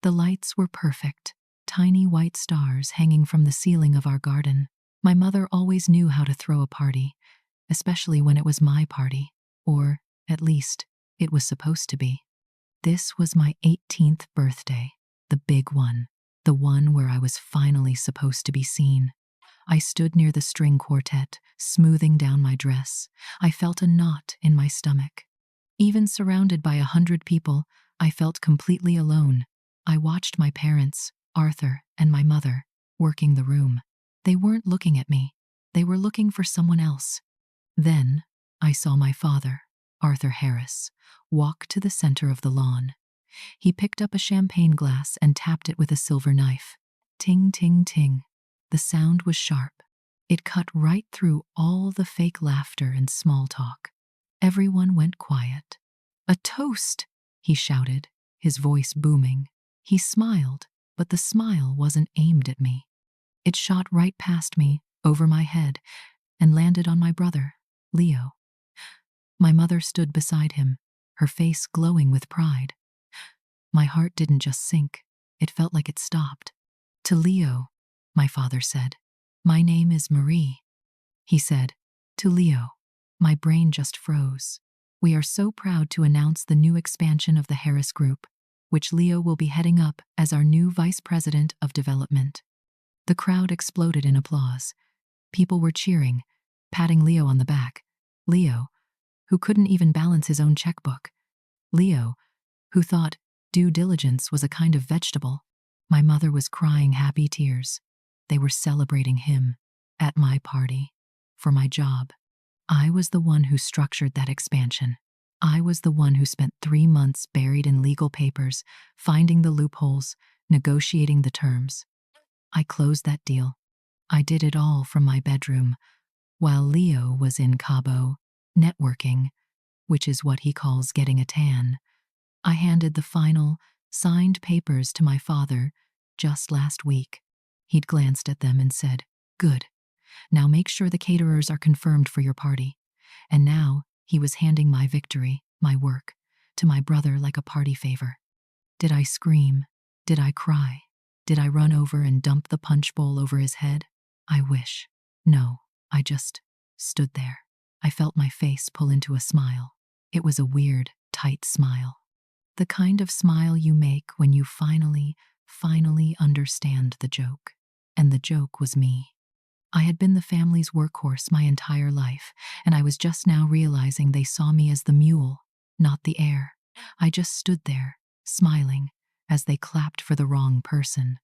The lights were perfect, tiny white stars hanging from the ceiling of our garden. My mother always knew how to throw a party, especially when it was my party, or, at least, it was supposed to be. This was my 18th birthday, the big one, the one where I was finally supposed to be seen. I stood near the string quartet, smoothing down my dress. I felt a knot in my stomach. Even surrounded by 100 people, I felt completely alone. I watched my parents, Arthur and my mother, working the room. They weren't looking at me. They were looking for someone else. Then, I saw my father, Arthur Harris, walk to the center of the lawn. He picked up a champagne glass and tapped it with a silver knife. Ting, ting, ting. The sound was sharp. It cut right through all the fake laughter and small talk. Everyone went quiet. "A toast!" he shouted, his voice booming. He smiled, but the smile wasn't aimed at me. It shot right past me, over my head, and landed on my brother, Leo. My mother stood beside him, her face glowing with pride. My heart didn't just sink, it felt like it stopped. "To Leo," my father said. "My name is Marie." He said, "To Leo." My brain just froze. "We are so proud to announce the new expansion of the Harris Group, which Leo will be heading up as our new Vice President of Development." The crowd exploded in applause. People were cheering, patting Leo on the back. Leo, who couldn't even balance his own checkbook. Leo, who thought due diligence was a kind of vegetable. My mother was crying happy tears. They were celebrating him, at my party, for my job. I was the one who structured that expansion. I was the one who spent 3 months buried in legal papers, finding the loopholes, negotiating the terms. I closed that deal. I did it all from my bedroom, while Leo was in Cabo, networking, which is what he calls getting a tan. I handed the final, signed papers to my father just last week. He'd glanced at them and said, "Good. Now make sure the caterers are confirmed for your party." And now he was handing my victory, my work, to my brother like a party favor. Did I scream? Did I cry? Did I run over and dump the punch bowl over his head? I wish. No, I just stood there. I felt my face pull into a smile. It was a weird, tight smile. The kind of smile you make when you finally understand the joke. And the joke was me. I had been the family's workhorse my entire life, and I was just now realizing they saw me as the mule, not the heir. I just stood there, smiling, as they clapped for the wrong person.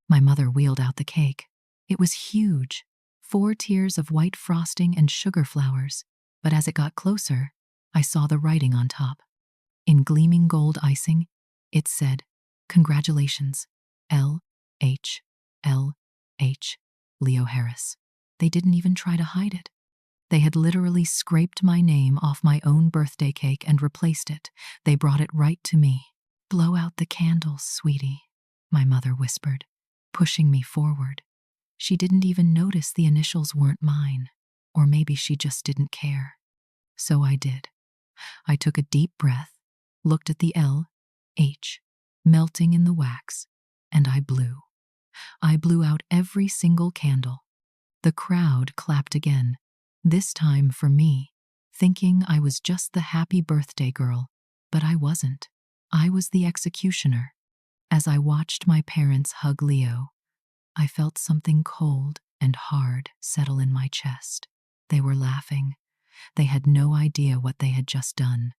My mother wheeled out the cake. It was huge, 4 tiers of white frosting and sugar flowers, but as it got closer, I saw the writing on top. In gleaming gold icing, it said, "Congratulations, L.H. Leo Harris." They didn't even try to hide it. They had literally scraped my name off my own birthday cake and replaced it. They brought it right to me. "Blow out the candles, sweetie," my mother whispered, pushing me forward. She didn't even notice the initials weren't mine, or maybe she just didn't care. So I did. I took a deep breath, looked at the L.H. melting in the wax, and I blew. I blew out every single candle. The crowd clapped again, this time for me, thinking I was just the happy birthday girl, but I wasn't. I was the executioner. As I watched my parents hug Leo, I felt something cold and hard settle in my chest. They were laughing. They had no idea what they had just done.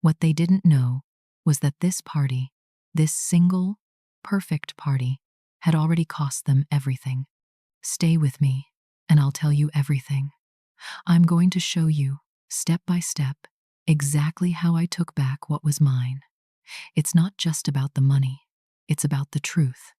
What they didn't know was that this party, this single, perfect party, had already cost them everything. Stay with me, and I'll tell you everything. I'm going to show you, step by step, exactly how I took back what was mine. It's not just about the money. It's about the truth.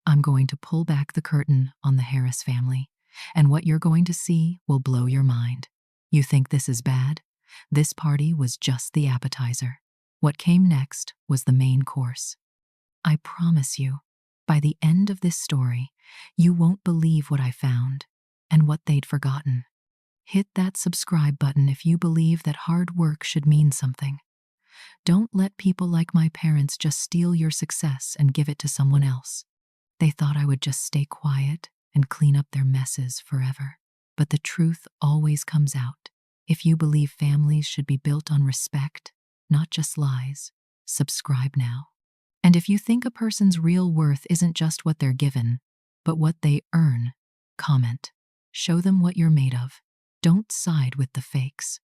I'm going to pull back the curtain on the Harris family, and what you're going to see will blow your mind. You think this is bad? This party was just the appetizer. What came next was the main course. I promise you, by the end of this story, you won't believe what I found and what they'd forgotten. Hit that subscribe button if you believe that hard work should mean something. Don't let people like my parents just steal your success and give it to someone else. They thought I would just stay quiet and clean up their messes forever. But the truth always comes out. If you believe families should be built on respect, not just lies, subscribe now. And if you think a person's real worth isn't just what they're given, but what they earn, comment. Show them what you're made of. Don't side with the fakes.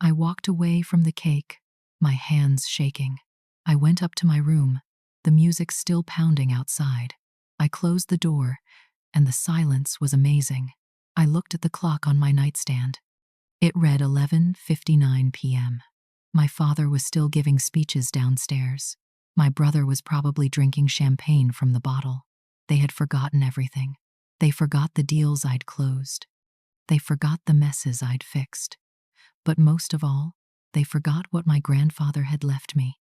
I walked away from the cake, my hands shaking. I went up to my room, the music still pounding outside. I closed the door, and the silence was amazing. I looked at the clock on my nightstand. It read 11:59 p.m. My father was still giving speeches downstairs. My brother was probably drinking champagne from the bottle. They had forgotten everything. They forgot the deals I'd closed. They forgot the messes I'd fixed. But most of all, they forgot what my grandfather had left me.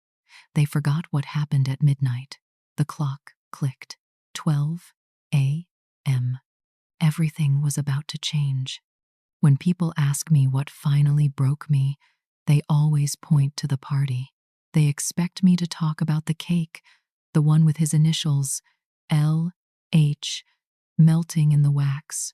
They forgot what happened at midnight. The clock clicked. 12 a.m. Everything was about to change. When people ask me what finally broke me, they always point to the party. They expect me to talk about the cake, the one with his initials, L.H., melting in the wax.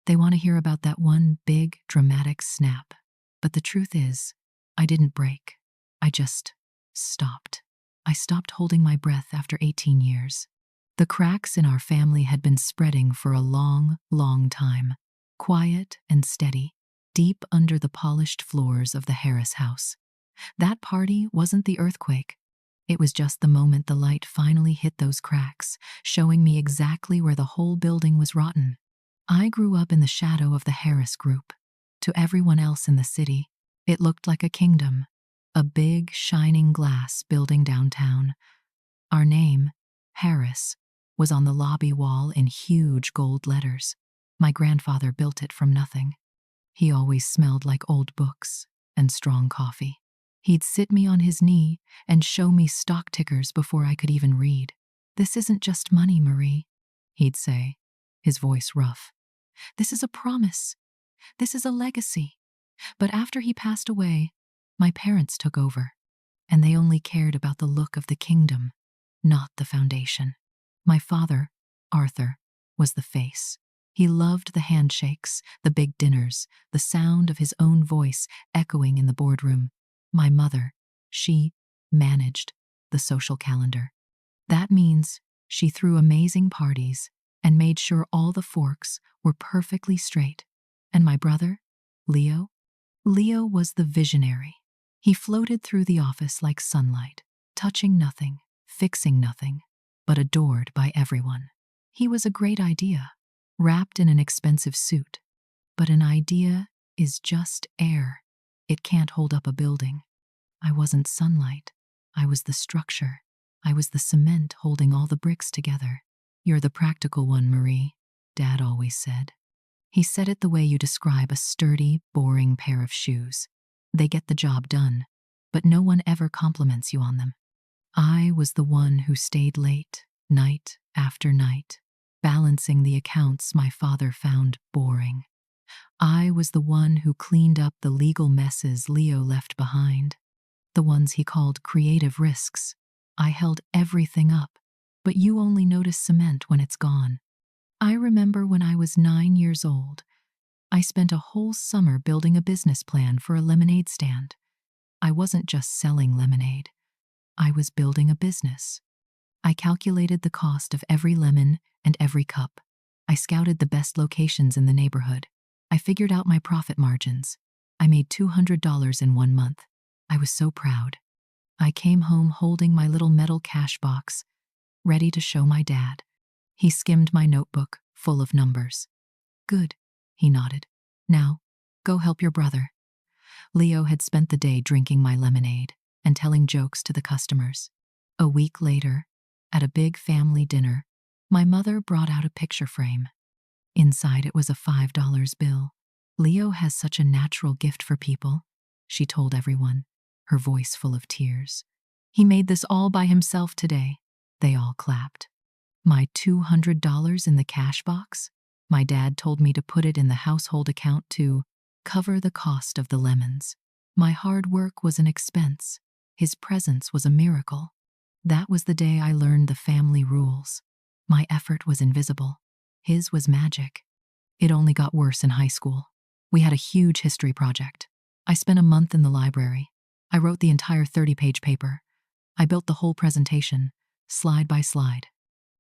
They want to hear about that one big, dramatic snap. But the truth is, I didn't break. I just stopped. I stopped holding my breath after 18 years. The cracks in our family had been spreading for a long, long time, quiet and steady, deep under the polished floors of the Harris house. That party wasn't the earthquake. It was just the moment the light finally hit those cracks, showing me exactly where the whole building was rotten. I grew up in the shadow of the Harris group. To everyone else in the city, it looked like a kingdom, a big, shining glass building downtown. Our name, Harris, was on the lobby wall in huge gold letters. My grandfather built it from nothing. He always smelled like old books and strong coffee. He'd sit me on his knee and show me stock tickers before I could even read. "This isn't just money, Marie," he'd say, his voice rough. "This is a promise. This is a legacy." But after he passed away, my parents took over, and they only cared about the look of the kingdom, not the foundation. My father, Arthur, was the face. He loved the handshakes, the big dinners, the sound of his own voice echoing in the boardroom. My mother, she managed the social calendar. That means she threw amazing parties and made sure all the forks were perfectly straight. And my brother, Leo? Leo was the visionary. He floated through the office like sunlight, touching nothing, fixing nothing, but adored by everyone. He was a great idea, wrapped in an expensive suit. But an idea is just air. It can't hold up a building. I wasn't sunlight. I was the structure. I was the cement holding all the bricks together. "You're the practical one, Marie," Dad always said. He said it the way you describe a sturdy, boring pair of shoes. They get the job done, but no one ever compliments you on them. I was the one who stayed late, night after night, balancing the accounts my father found boring. I was the one who cleaned up the legal messes Leo left behind, the ones he called creative risks. I held everything up, but you only notice cement when it's gone. I remember when I was 9 years old, I spent a whole summer building a business plan for a lemonade stand. I wasn't just selling lemonade. I was building a business. I calculated the cost of every lemon and every cup. I scouted the best locations in the neighborhood. I figured out my profit margins. I made $200 in 1 month. I was so proud. I came home holding my little metal cash box, ready to show my dad. He skimmed my notebook, full of numbers. "Good," he nodded. "Now, go help your brother." Leo had spent the day drinking my lemonade and telling jokes to the customers. A week later, at a big family dinner, my mother brought out a picture frame. Inside it was a $5 bill. "Leo has such a natural gift for people," she told everyone, her voice full of tears. "He made this all by himself today." They all clapped. My $200 in the cash box? My dad told me to put it in the household account to cover the cost of the lemons. My hard work was an expense. His presence was a miracle. That was the day I learned the family rules. My effort was invisible. His was magic. It only got worse in high school. We had a huge history project. I spent a month in the library. I wrote the entire 30-page paper. I built the whole presentation, slide by slide.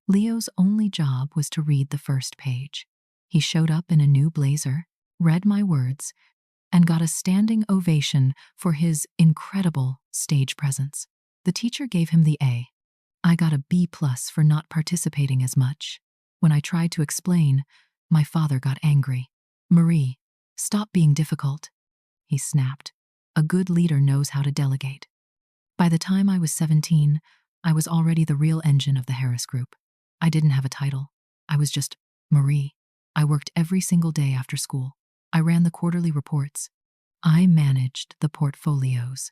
Leo's only job was to read the first page. He showed up in a new blazer, read my words, and got a standing ovation for his incredible stage presence. The teacher gave him the A. I got a B+ for not participating as much. When I tried to explain, my father got angry. "Marie, stop being difficult," he snapped. "A good leader knows how to delegate." By the time I was 17, I was already the real engine of the Harris Group. I didn't have a title. I was just Marie. I worked every single day after school. I ran the quarterly reports. I managed the portfolios.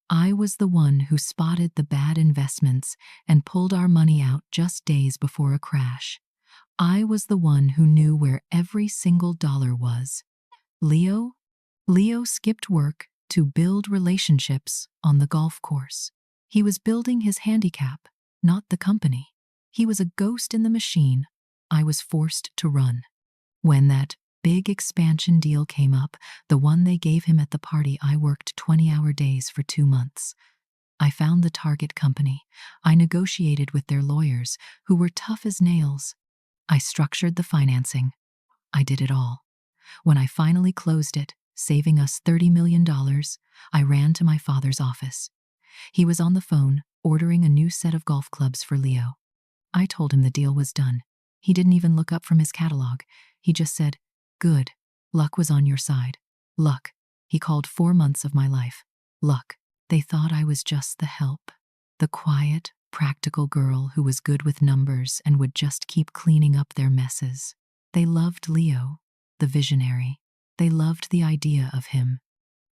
I was the one who spotted the bad investments and pulled our money out just days before a crash. I was the one who knew where every single dollar was. Leo skipped work to build relationships on the golf course. He was building his handicap, not the company. He was a ghost in the machine I was forced to run. When that big expansion deal came up, the one they gave him at the party, I worked 20-hour days for 2 months. I found the target company. I negotiated with their lawyers, who were tough as nails. I structured the financing. I did it all. When I finally closed it, saving us $30 million, I ran to my father's office. He was on the phone, ordering a new set of golf clubs for Leo. I told him the deal was done. He didn't even look up from his catalog. He just said, "Good. Luck was on your side." Luck. He called 4 months of my life. Luck. They thought I was just the help. The quiet, practical girl who was good with numbers and would just keep cleaning up their messes. They loved Leo, the visionary. They loved the idea of him.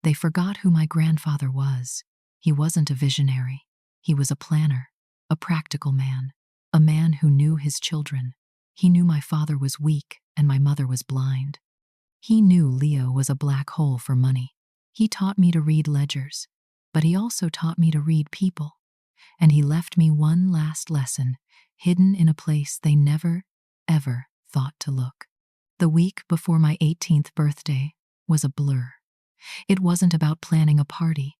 They forgot who my grandfather was. He wasn't a visionary. He was a planner, a practical man, a man who knew his children. He knew my father was weak and my mother was blind. He knew Leo was a black hole for money. He taught me to read ledgers, but he also taught me to read people. And he left me one last lesson, hidden in a place they never, ever thought to look. The week before my 18th birthday was a blur. It wasn't about planning a party.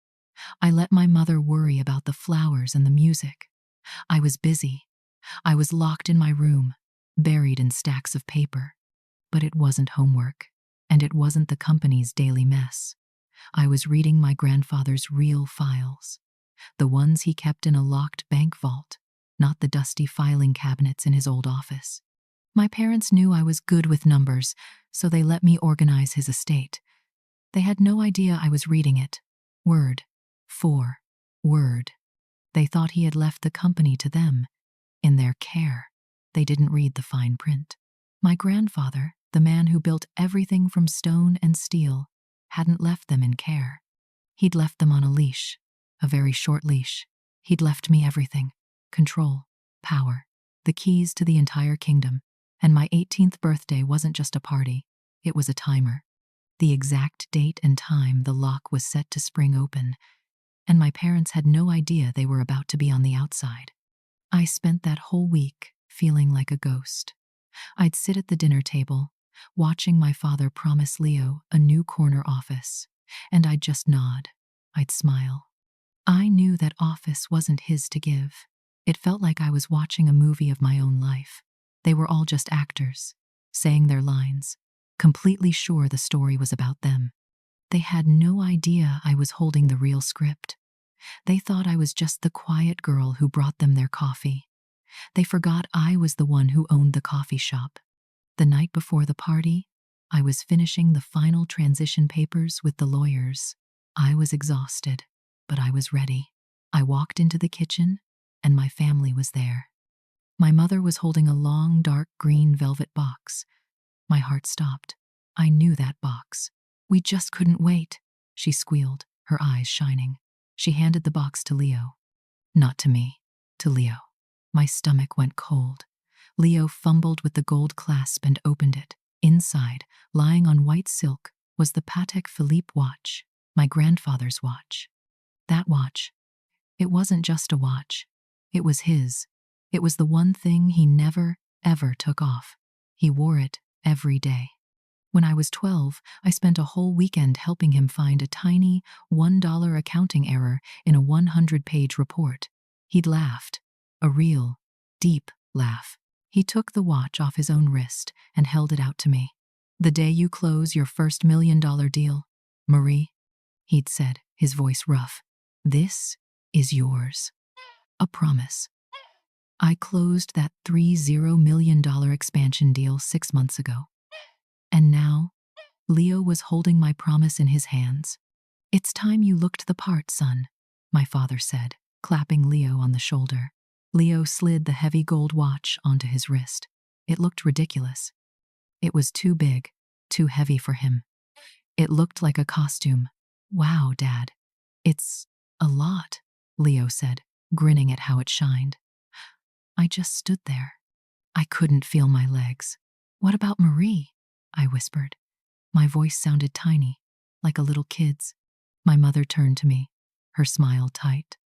I let my mother worry about the flowers and the music. I was busy. I was locked in my room, buried in stacks of paper. But it wasn't homework, and it wasn't the company's daily mess. I was reading my grandfather's real files, the ones he kept in a locked bank vault, not the dusty filing cabinets in his old office. My parents knew I was good with numbers, so they let me organize his estate. They had no idea I was reading it, word for word. They thought he had left the company to them, in their care. They didn't read the fine print. My grandfather, the man who built everything from stone and steel, hadn't left them in care. He'd left them on a leash, a very short leash. He'd left me everything: control, power, the keys to the entire kingdom. And my 18th birthday wasn't just a party, it was a timer. The exact date and time the lock was set to spring open, and my parents had no idea they were about to be on the outside. I spent that whole week feeling like a ghost. I'd sit at the dinner table, watching my father promise Leo a new corner office, and I'd just nod. I'd smile. I knew that office wasn't his to give. It felt like I was watching a movie of my own life. They were all just actors, saying their lines, completely sure the story was about them. They had no idea I was holding the real script. They thought I was just the quiet girl who brought them their coffee. They forgot I was the one who owned the coffee shop. The night before the party, I was finishing the final transition papers with the lawyers. I was exhausted, but I was ready. I walked into the kitchen, and my family was there. My mother was holding a long, dark green velvet box. My heart stopped. I knew that box. "We just couldn't wait," she squealed, her eyes shining. She handed the box to Leo. Not to me, to Leo. My stomach went cold. Leo fumbled with the gold clasp and opened it. Inside, lying on white silk, was the Patek Philippe watch, my grandfather's watch. That watch, It wasn't just a watch. It was his. It was the one thing he never, ever took off. He wore it every day. When I was 12, I spent a whole weekend helping him find a tiny $1 accounting error in a 100-page report. He'd laughed. A real, deep laugh. He took the watch off his own wrist and held it out to me. "The day you close your first $1 million deal, Marie," he'd said, his voice rough, "this is yours. A promise." I closed that $30 million expansion deal 6 months ago. And now, Leo was holding my promise in his hands. "It's time you looked the part, son," my father said, clapping Leo on the shoulder. Leo slid the heavy gold watch onto his wrist. It looked ridiculous. It was too big, too heavy for him. It looked like a costume. "Wow, Dad. It's a lot," Leo said, grinning at how it shined. I just stood there. I couldn't feel my legs. "What about Marie?" I whispered. My voice sounded tiny, like a little kid's. My mother turned to me, her smile tight.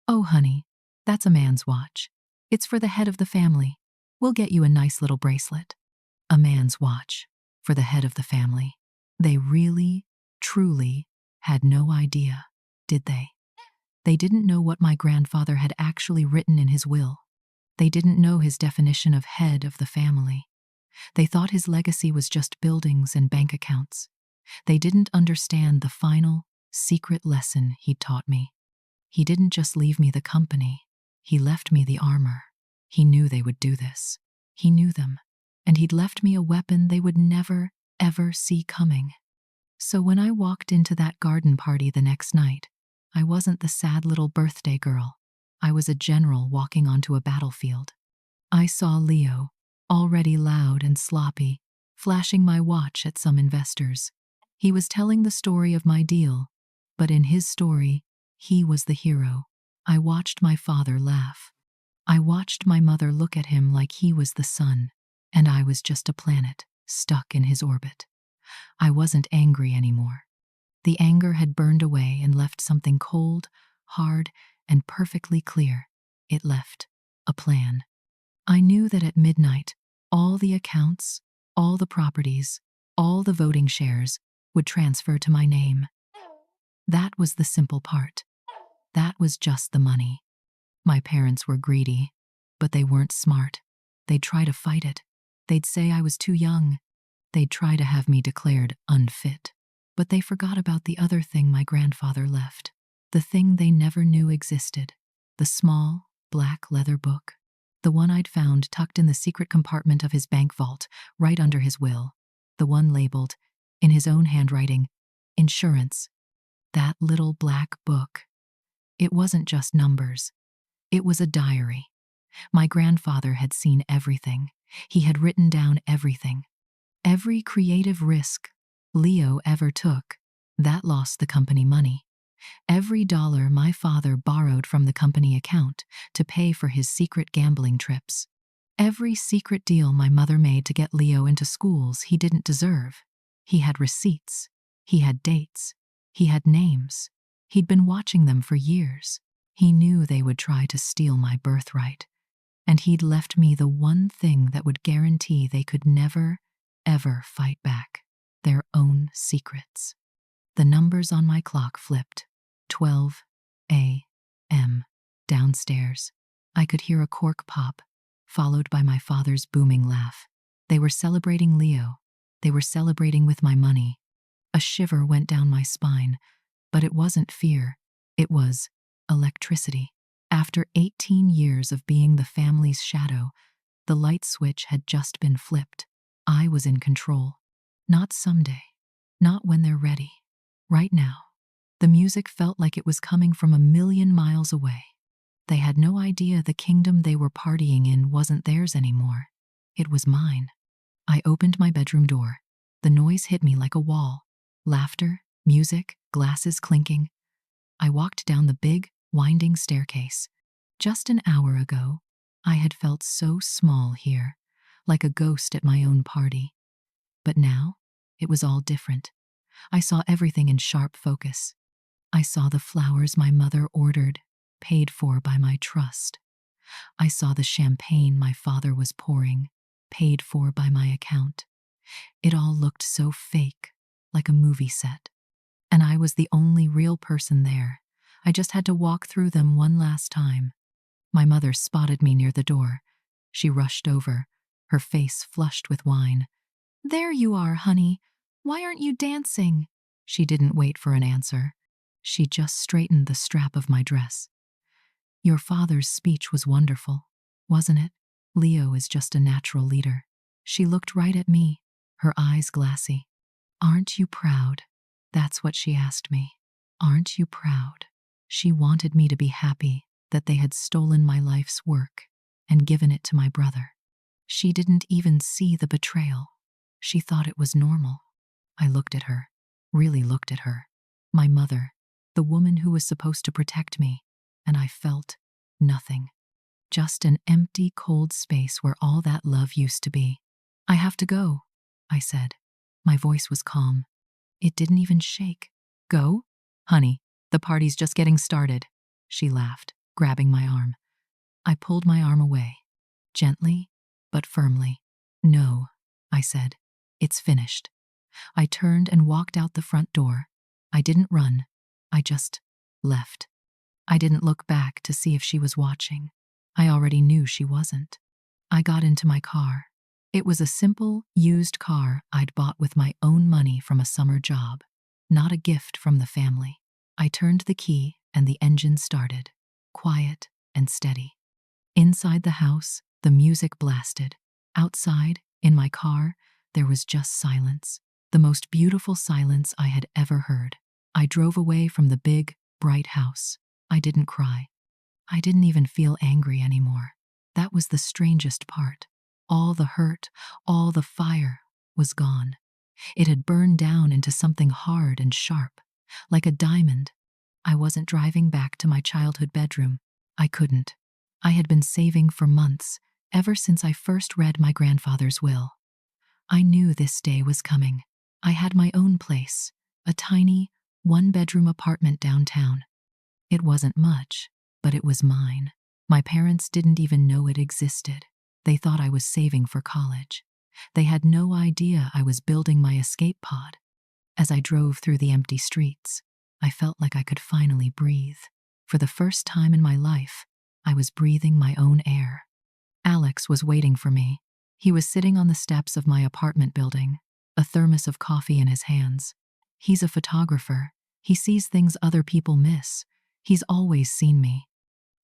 "Oh, honey, that's a man's watch. It's for the head of the family. We'll get you a nice little bracelet." A man's watch for the head of the family. They really, truly had no idea, did they? They didn't know what my grandfather had actually written in his will. They didn't know his definition of head of the family. They thought his legacy was just buildings and bank accounts. They didn't understand the final, secret lesson he'd taught me. He didn't just leave me the company. He left me the armor. He knew they would do this. He knew them. And he'd left me a weapon they would never, ever see coming. So when I walked into that garden party the next night, I wasn't the sad little birthday girl. I was a general walking onto a battlefield. I saw Leo, already loud and sloppy, flashing my watch at some investors. He was telling the story of my deal, but in his story, he was the hero. I watched my father laugh. I watched my mother look at him like he was the sun, and I was just a planet, stuck in his orbit. I wasn't angry anymore. The anger had burned away and left something cold, hard, and perfectly clear. It left a plan. I knew that at midnight, all the accounts, all the properties, all the voting shares would transfer to my name. That was the simple part. That was just the money. My parents were greedy, but they weren't smart. They'd try to fight it. They'd say I was too young. They'd try to have me declared unfit. But they forgot about the other thing my grandfather left. The thing they never knew existed. The small, black leather book. The one I'd found tucked in the secret compartment of his bank vault, right under his will. The one labeled, in his own handwriting, insurance. That little black book. It wasn't just numbers. It was a diary. My grandfather had seen everything. He had written down everything. Every creative risk Leo ever took, that lost the company money. Every dollar my father borrowed from the company account to pay for his secret gambling trips. Every secret deal my mother made to get Leo into schools he didn't deserve. He had receipts. He had dates. He had names. He'd been watching them for years. He knew they would try to steal my birthright. And he'd left me the one thing that would guarantee they could never, ever fight back. Their own secrets. The numbers on my clock flipped. 12 a.m. Downstairs, I could hear a cork pop, followed by my father's booming laugh. They were celebrating Leo. They were celebrating with my money. A shiver went down my spine, but it wasn't fear. It was electricity. After 18 years of being the family's shadow, the light switch had just been flipped. I was in control. Not someday. Not when they're ready. Right now. The music felt like it was coming from a million miles away. They had no idea the kingdom they were partying in wasn't theirs anymore. It was mine. I opened my bedroom door. The noise hit me like a wall. Laughter, music, glasses clinking. I walked down the big, winding staircase. Just an hour ago, I had felt so small here, like a ghost at my own party. But now, it was all different. I saw everything in sharp focus. I saw the flowers my mother ordered, paid for by my trust. I saw the champagne my father was pouring, paid for by my account. It all looked so fake, like a movie set. And I was the only real person there. I just had to walk through them one last time. My mother spotted me near the door. She rushed over, her face flushed with wine. "There you are, honey. Why aren't you dancing?" She didn't wait for an answer. She just straightened the strap of my dress. "Your father's speech was wonderful, wasn't it? Leo is just a natural leader." She looked right at me, her eyes glassy. "Aren't you proud?" That's what she asked me. "Aren't you proud?" She wanted me to be happy that they had stolen my life's work and given it to my brother. She didn't even see the betrayal. She thought it was normal. I looked at her, really looked at her. My mother, the woman who was supposed to protect me, and I felt nothing. Just an empty, cold space where all that love used to be. "I have to go," I said. My voice was calm. It didn't even shake. "Go? Honey, the party's just getting started." She laughed, grabbing my arm. I pulled my arm away, gently but firmly. "No," I said. "It's finished." I turned and walked out the front door. I didn't run. I just left. I didn't look back to see if she was watching. I already knew she wasn't. I got into my car. It was a simple, used car I'd bought with my own money from a summer job, not a gift from the family. I turned the key and the engine started, quiet and steady. Inside the house, the music blasted. Outside, in my car, there was just silence, the most beautiful silence I had ever heard. I drove away from the big, bright house. I didn't cry. I didn't even feel angry anymore. That was the strangest part. All the hurt, all the fire was gone. It had burned down into something hard and sharp, like a diamond. I wasn't driving back to my childhood bedroom. I couldn't. I had been saving for months, ever since I first read my grandfather's will. I knew this day was coming. I had my own place, a tiny, one-bedroom apartment downtown. It wasn't much, but it was mine. My parents didn't even know it existed. They thought I was saving for college. They had no idea I was building my escape pod. As I drove through the empty streets, I felt like I could finally breathe. For the first time in my life, I was breathing my own air. Alex was waiting for me. He was sitting on the steps of my apartment building, a thermos of coffee in his hands. He's a photographer. He sees things other people miss. He's always seen me.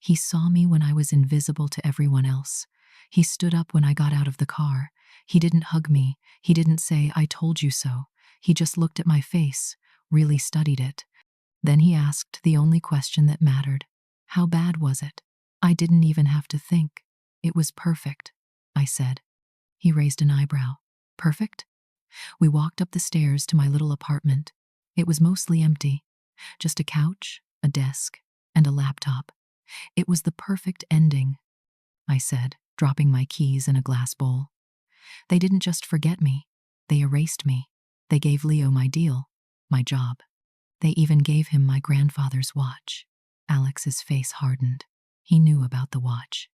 He saw me when I was invisible to everyone else. He stood up when I got out of the car. He didn't hug me. He didn't say, "I told you so." He just looked at my face, really studied it. Then he asked the only question that mattered. How bad was it? I didn't even have to think. "It was perfect," I said. He raised an eyebrow. "Perfect?" We walked up the stairs to my little apartment. It was mostly empty. Just a couch, a desk, and a laptop. It was the perfect ending, I said, dropping my keys in a glass bowl. They didn't just forget me. They erased me. They gave Leo my deal, my job. They even gave him my grandfather's watch. Alex's face hardened. He knew about the watch.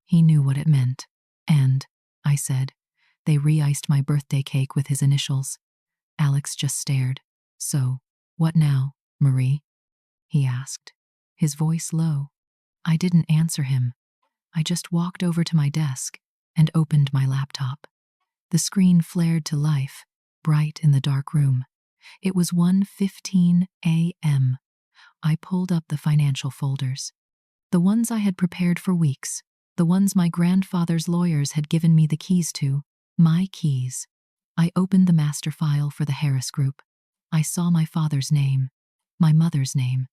He knew what it meant. And, I said, they re-iced my birthday cake with his initials. Alex just stared. "So, what now, Marie?" he asked, his voice low. I didn't answer him. I just walked over to my desk and opened my laptop. The screen flared to life, bright in the dark room. It was 1:15 a.m. I pulled up the financial folders. The ones I had prepared for weeks. The ones my grandfather's lawyers had given me the keys to. My keys. I opened the master file for the Harris Group. I saw my father's name, my mother's name,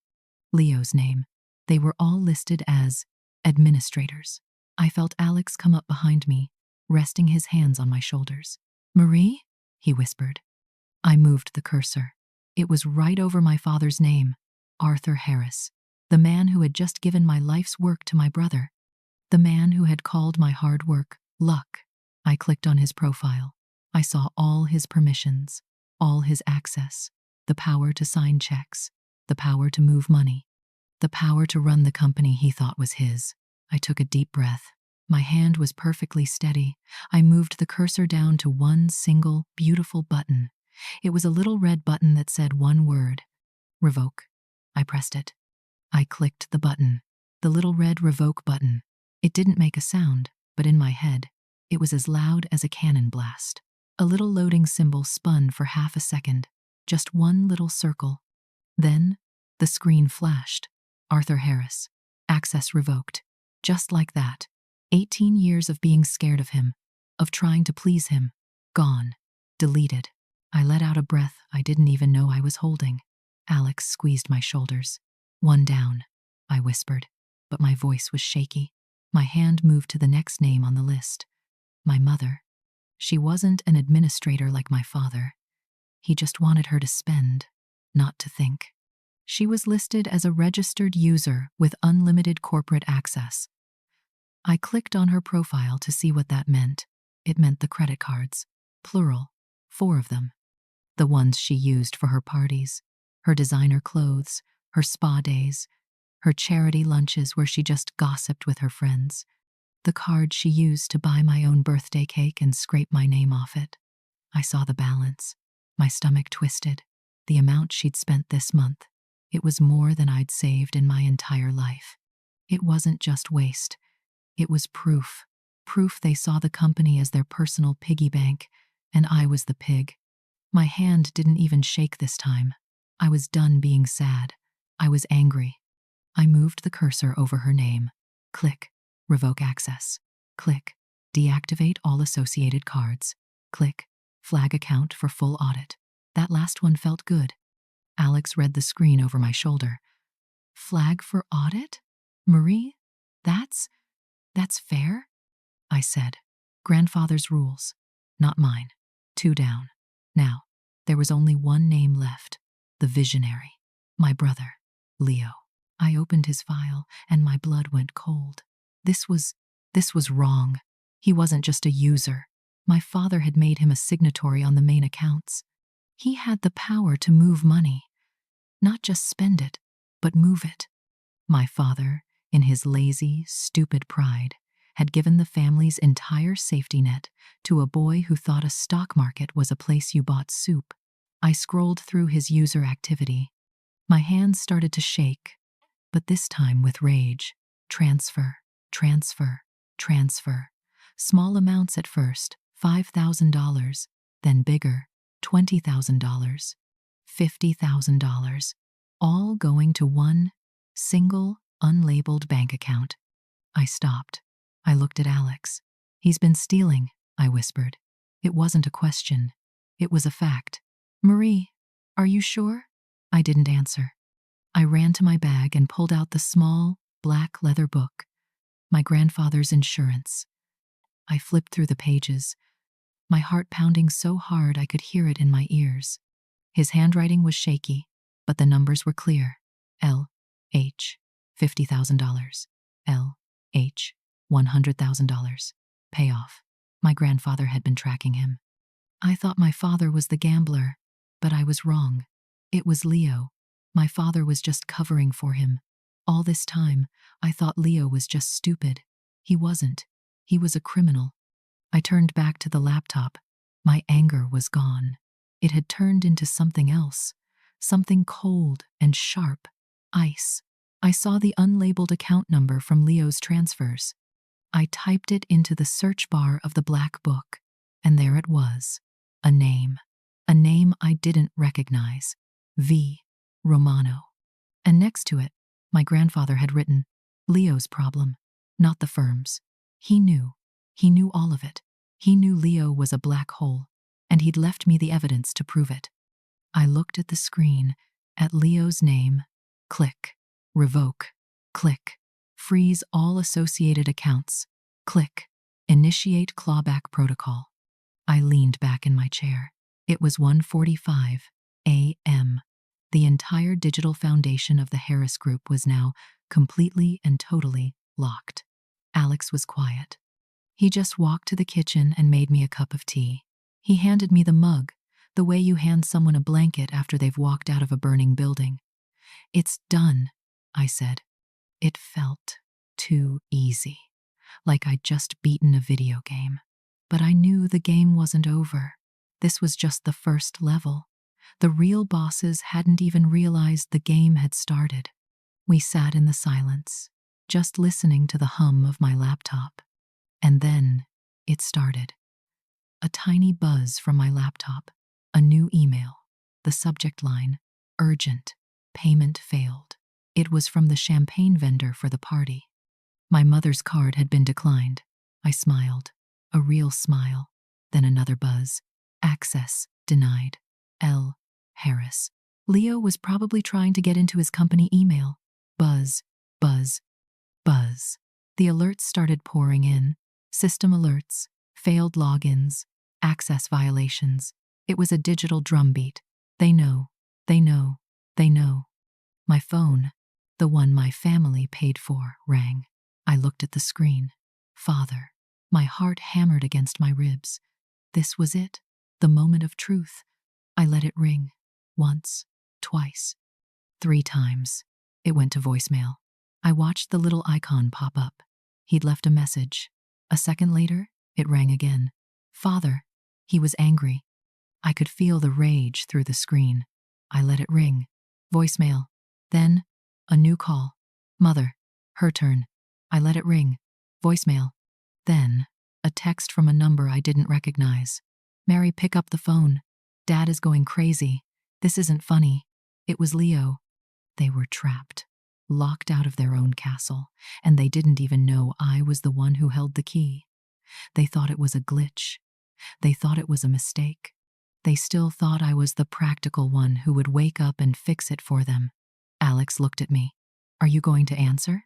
Leo's name. They were all listed as administrators. I felt Alex come up behind me, resting his hands on my shoulders. "Marie?" he whispered. I moved the cursor. It was right over my father's name, Arthur Harris, the man who had just given my life's work to my brother, the man who had called my hard work luck. I clicked on his profile. I saw all his permissions, all his access, the power to sign checks, the power to move money, the power to run the company he thought was his. I took a deep breath. My hand was perfectly steady. I moved the cursor down to one single, beautiful button. It was a little red button that said one word: revoke. I pressed it. I clicked the button. The little red revoke button. It didn't make a sound, but in my head, it was as loud as a cannon blast. A little loading symbol spun for half a second. Just one little circle. Then, the screen flashed. Arthur Harris. Access revoked. Just like that. 18 years of being scared of him, of trying to please him, gone, deleted. I let out a breath I didn't even know I was holding. Alex squeezed my shoulders. One down, I whispered, but my voice was shaky. My hand moved to the next name on the list. My mother. She wasn't an administrator like my father. He just wanted her to spend, not to think. She was listed as a registered user with unlimited corporate access. I clicked on her profile to see what that meant. It meant the credit cards, plural, 4 of them. The ones she used for her parties, her designer clothes, her spa days, her charity lunches where she just gossiped with her friends, the card she used to buy my own birthday cake and scrape my name off it. I saw the balance. My stomach twisted. The amount she'd spent this month. It was more than I'd saved in my entire life. It wasn't just waste. It was proof. Proof they saw the company as their personal piggy bank, and I was the pig. My hand didn't even shake this time. I was done being sad. I was angry. I moved the cursor over her name. Click. Revoke access. Click. Deactivate all associated cards. Click. Flag account for full audit. That last one felt good. Alex read the screen over my shoulder. Flag for audit? Marie? That's fair? I said. Grandfather's rules. Not mine. 2 down. Now, there was only one name left. The visionary. My brother. Leo. I opened his file, and my blood went cold. This was wrong. He wasn't just a user. My father had made him a signatory on the main accounts. He had the power to move money. Not just spend it, but move it. My father, in his lazy, stupid pride, had given the family's entire safety net to a boy who thought a stock market was a place you bought soup. I scrolled through his user activity. My hands started to shake, but this time with rage. Transfer, transfer, transfer. Small amounts at first, $5,000, then bigger, $20,000, $50,000, all going to one single, unlabeled bank account. I stopped. I looked at Alex. He's been stealing, I whispered. It wasn't a question. It was a fact. Marie, are you sure? I didn't answer. I ran to my bag and pulled out the small, black leather book, my grandfather's insurance. I flipped through the pages, my heart pounding so hard I could hear it in my ears. His handwriting was shaky, but the numbers were clear. L. H. $50,000. L. H. $100,000. Payoff. My grandfather had been tracking him. I thought my father was the gambler, but I was wrong. It was Leo. My father was just covering for him. All this time, I thought Leo was just stupid. He wasn't. He was a criminal. I turned back to the laptop. My anger was gone. It had turned into something else. Something cold and sharp. Ice. I saw the unlabeled account number from Leo's transfers. I typed it into the search bar of the black book, and there it was. A name. A name I didn't recognize. V. Romano. And next to it, my grandfather had written, Leo's problem, not the firm's. He knew. He knew all of it. He knew Leo was a black hole, and he'd left me the evidence to prove it. I looked at the screen, at Leo's name. Click. Revoke. Click. Freeze all associated accounts. Click. Initiate clawback protocol. I leaned back in my chair. It was 1:45 a.m. The entire digital foundation of the Harris Group was now completely and totally locked. Alex was quiet. He just walked to the kitchen and made me a cup of tea. He handed me the mug, the way you hand someone a blanket after they've walked out of a burning building. It's done, I said. It felt too easy, like I'd just beaten a video game. But I knew the game wasn't over. This was just the first level. The real bosses hadn't even realized the game had started. We sat in the silence, just listening to the hum of my laptop. And then it started. A tiny buzz from my laptop, a new email, the subject line, urgent, payment failed. It was from the champagne vendor for the party. My mother's card had been declined. I smiled, a real smile. Then another buzz, access denied. L. Harris. Leo was probably trying to get into his company email. Buzz, buzz, buzz. The alerts started pouring in. System alerts, failed logins, access violations. It was a digital drumbeat. They know, they know, they know. My phone, the one my family paid for, rang. I looked at the screen. Father. My heart hammered against my ribs. This was it, the moment of truth. I let it ring. Once, twice, 3 times. It went to voicemail. I watched the little icon pop up. He'd left a message. A second later, it rang again. Father. He was angry. I could feel the rage through the screen. I let it ring. Voicemail. Then, a new call. Mother. Her turn. I let it ring. Voicemail. Then, a text from a number I didn't recognize. Mary, pick up the phone. Dad is going crazy. This isn't funny. It was Leo. They were trapped, locked out of their own castle, and they didn't even know I was the one who held the key. They thought it was a glitch. They thought it was a mistake. They still thought I was the practical one who would wake up and fix it for them. Alex looked at me. Are you going to answer?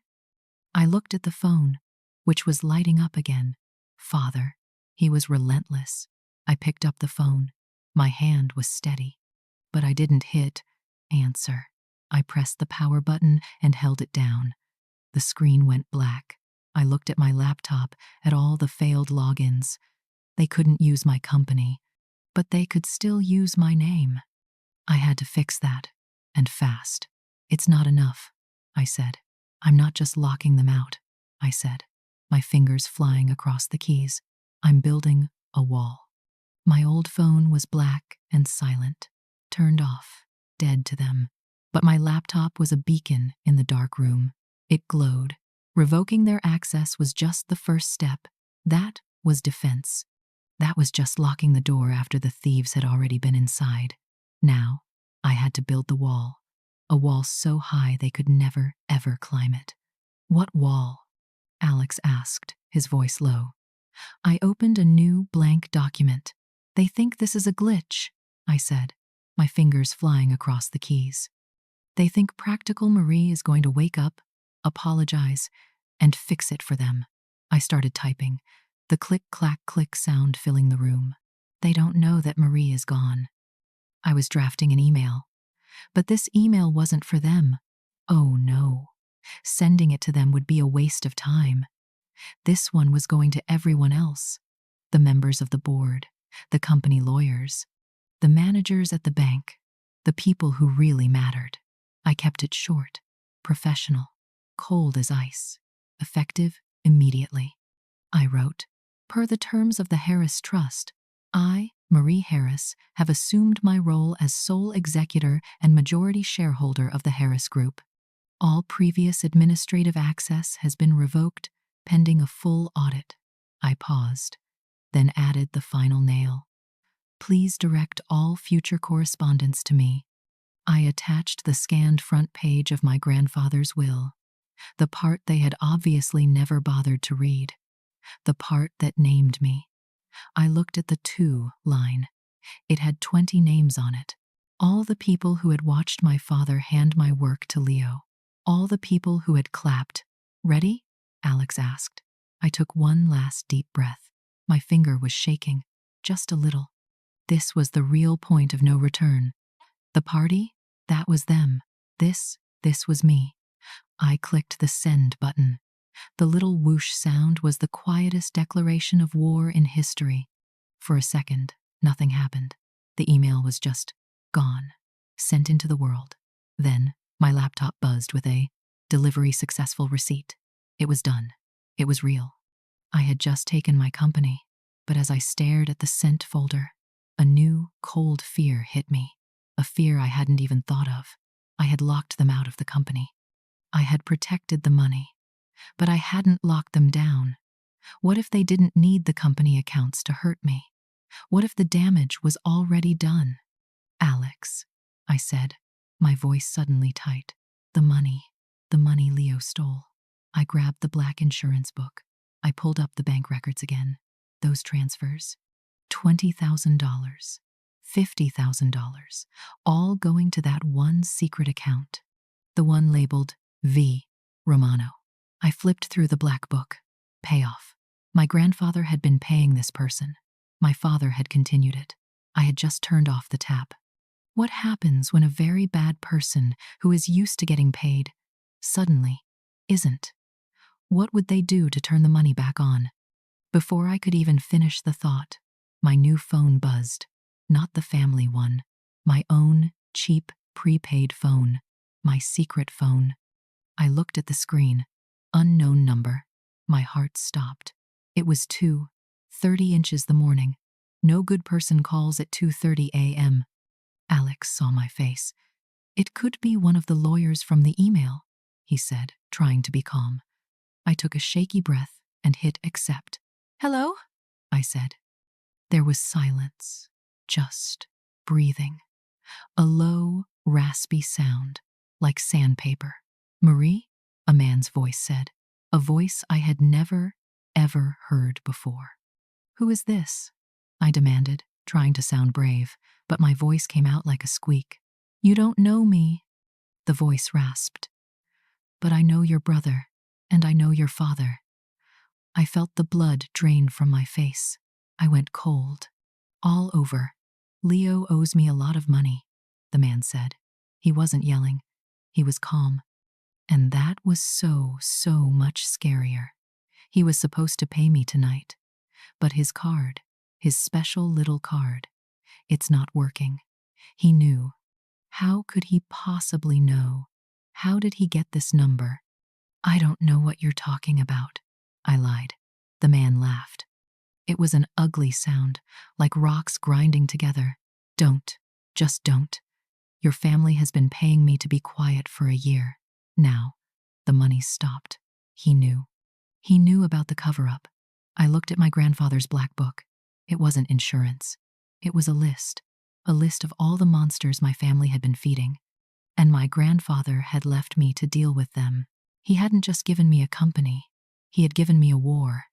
I looked at the phone, which was lighting up again. Father. He was relentless. I picked up the phone. My hand was steady. But I didn't hit answer. I pressed the power button and held it down. The screen went black. I looked at my laptop, at all the failed logins. They couldn't use my company, but they could still use my name. I had to fix that, and fast. It's not enough, I said. I'm not just locking them out, I said, my fingers flying across the keys. I'm building a wall. My old phone was black and silent, turned off, dead to them. But my laptop was a beacon in the dark room. It glowed. Revoking their access was just the first step. That was defense. That was just locking the door after the thieves had already been inside. Now, I had to build the wall. A wall so high they could never, ever climb it. What wall? Alex asked, his voice low. I opened a new blank document. They think this is a glitch, I said, my fingers flying across the keys. They think Practical Marie is going to wake up, apologize, and fix it for them. I started typing, the click-clack-click sound filling the room. They don't know that Marie is gone. I was drafting an email. But this email wasn't for them. Oh no. Sending it to them would be a waste of time. This one was going to everyone else. The members of the board, the company lawyers, the managers at the bank, the people who really mattered. I kept it short, professional, cold as ice, effective immediately. I wrote, per the terms of the Harris Trust, I, Marie Harris, have assumed my role as sole executor and majority shareholder of the Harris Group. All previous administrative access has been revoked pending a full audit. I paused, then added the final nail. Please direct all future correspondence to me. I attached the scanned front page of my grandfather's will, the part they had obviously never bothered to read, the part that named me. I looked at the to line. It had 20 names on it. All the people who had watched my father hand my work to Leo. All the people who had clapped. Ready? Alex asked. I took one last deep breath. My finger was shaking, just a little. This was the real point of no return. The party? That was them. This was me. I clicked the send button. The little whoosh sound was the quietest declaration of war in history. For a second, nothing happened. The email was just gone, sent into the world. Then, my laptop buzzed with a Delivery successful receipt. It was done. It was real. I had just taken my company, but as I stared at the sent folder, a new, cold fear hit me. A fear I hadn't even thought of. I had locked them out of the company. I had protected the money, but I hadn't locked them down. What if they didn't need the company accounts to hurt me? What if the damage was already done? Alex, I said, my voice suddenly tight. The money Leo stole. I grabbed the black insurance book. I pulled up the bank records again. Those transfers. $20,000, $50,000, all going to that one secret account. The one labeled V. Romano. I flipped through the black book. Payoff. My grandfather had been paying this person. My father had continued it. I had just turned off the tap. What happens when a very bad person who is used to getting paid suddenly isn't? What would they do to turn the money back on? Before I could even finish the thought, my new phone buzzed. Not the family one. My own, cheap, prepaid phone. My secret phone. I looked at the screen. Unknown number. My heart stopped. It was 2:30 inches the morning. No good person calls at 2:30 a.m. Alex saw my face. It could be one of the lawyers from the email, he said, trying to be calm. I took a shaky breath and hit accept. Hello? I said. There was silence, just breathing. A low, raspy sound, like sandpaper. Marie? A man's voice said. A voice I had never, ever heard before. Who is this? I demanded, trying to sound brave, but my voice came out like a squeak. You don't know me, the voice rasped. But I know your brother, and I know your father. I felt the blood drain from my face. I went cold. All over. Leo owes me a lot of money, the man said. He wasn't yelling. He was calm. And that was so much scarier. He was supposed to pay me tonight. But his card, his special little card, it's not working. He knew. How could he possibly know? How did he get this number? I don't know what you're talking about, I lied. The man laughed. It was an ugly sound, like rocks grinding together. Don't. Just don't. Your family has been paying me to be quiet for a year. Now, the money stopped. He knew. He knew about the cover-up. I looked at my grandfather's black book. It wasn't insurance. It was a list of all the monsters my family had been feeding. And my grandfather had left me to deal with them. He hadn't just given me a company. He had given me a war.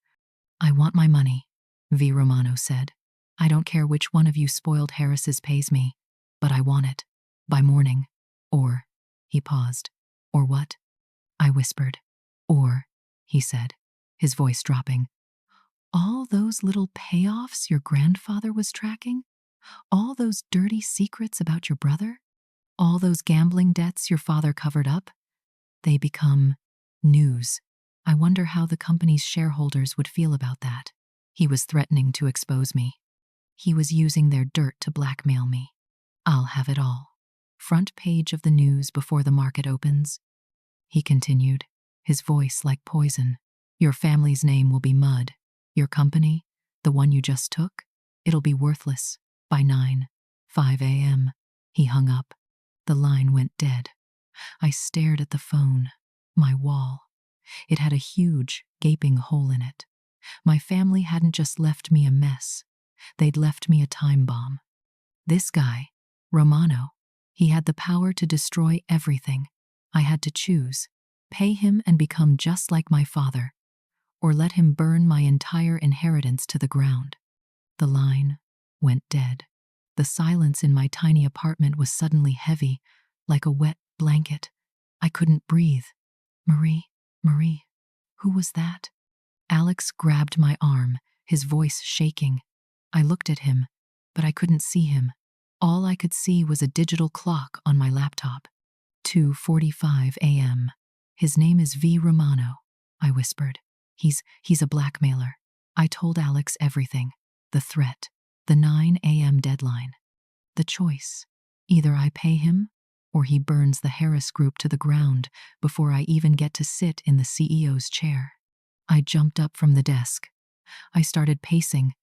I want my money, V. Romano said. I don't care which one of you spoiled Harrises pays me, but I want it. By morning. Or, he paused. Or what? I whispered. Or, he said, his voice dropping. All those little payoffs your grandfather was tracking? All those dirty secrets about your brother? All those gambling debts your father covered up? They become news. I wonder how the company's shareholders would feel about that. He was threatening to expose me. He was using their dirt to blackmail me. I'll have it all. Front page of the news before the market opens. He continued, his voice like poison. Your family's name will be mud. Your company, the one you just took, it'll be worthless by 5 a.m. He hung up. The line went dead. I stared at the phone, my wall. It had a huge, gaping hole in it. My family hadn't just left me a mess. They'd left me a time bomb. This guy, Romano, he had the power to destroy everything. I had to choose, pay him and become just like my father, or let him burn my entire inheritance to the ground. The line went dead. The silence in my tiny apartment was suddenly heavy, like a wet blanket. I couldn't breathe. Marie, who was that? Alex grabbed my arm, his voice shaking. I looked at him, but I couldn't see him. All I could see was a digital clock on my laptop. 2:45 a.m. His name is V. Romano, I whispered. He's a blackmailer. I told Alex everything. The threat, the 9 a.m. deadline. The choice. Either I pay him, or he burns the Harris Group to the ground before I even get to sit in the CEO's chair. I jumped up from the desk. I started pacing,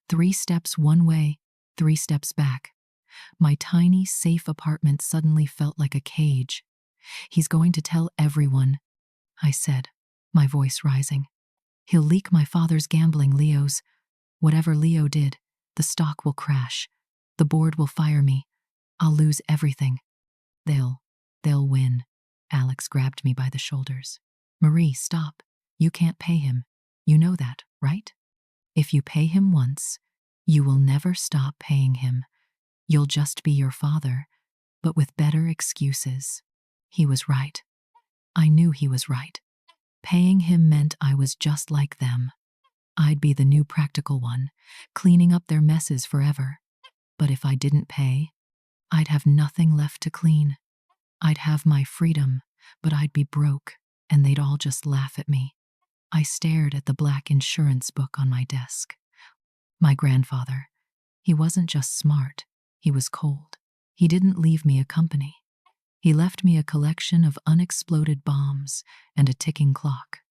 3 steps one way, 3 steps back. My tiny, safe apartment suddenly felt like a cage. "He's going to tell everyone," I said, my voice rising. "He'll leak my father's gambling, Leo's. Whatever Leo did, the stock will crash. The board will fire me. I'll lose everything. They'll win." Alex grabbed me by the shoulders. "Marie, stop. You can't pay him. You know that, right? If you pay him once, you will never stop paying him. You'll just be your father, but with better excuses." He was right. I knew he was right. Paying him meant I was just like them. I'd be the new practical one, cleaning up their messes forever. But if I didn't pay, I'd have nothing left to clean. I'd have my freedom, but I'd be broke, and they'd all just laugh at me. I stared at the black insurance book on my desk. My grandfather. He wasn't just smart, he was cold. He didn't leave me a company. He left me a collection of unexploded bombs and a ticking clock.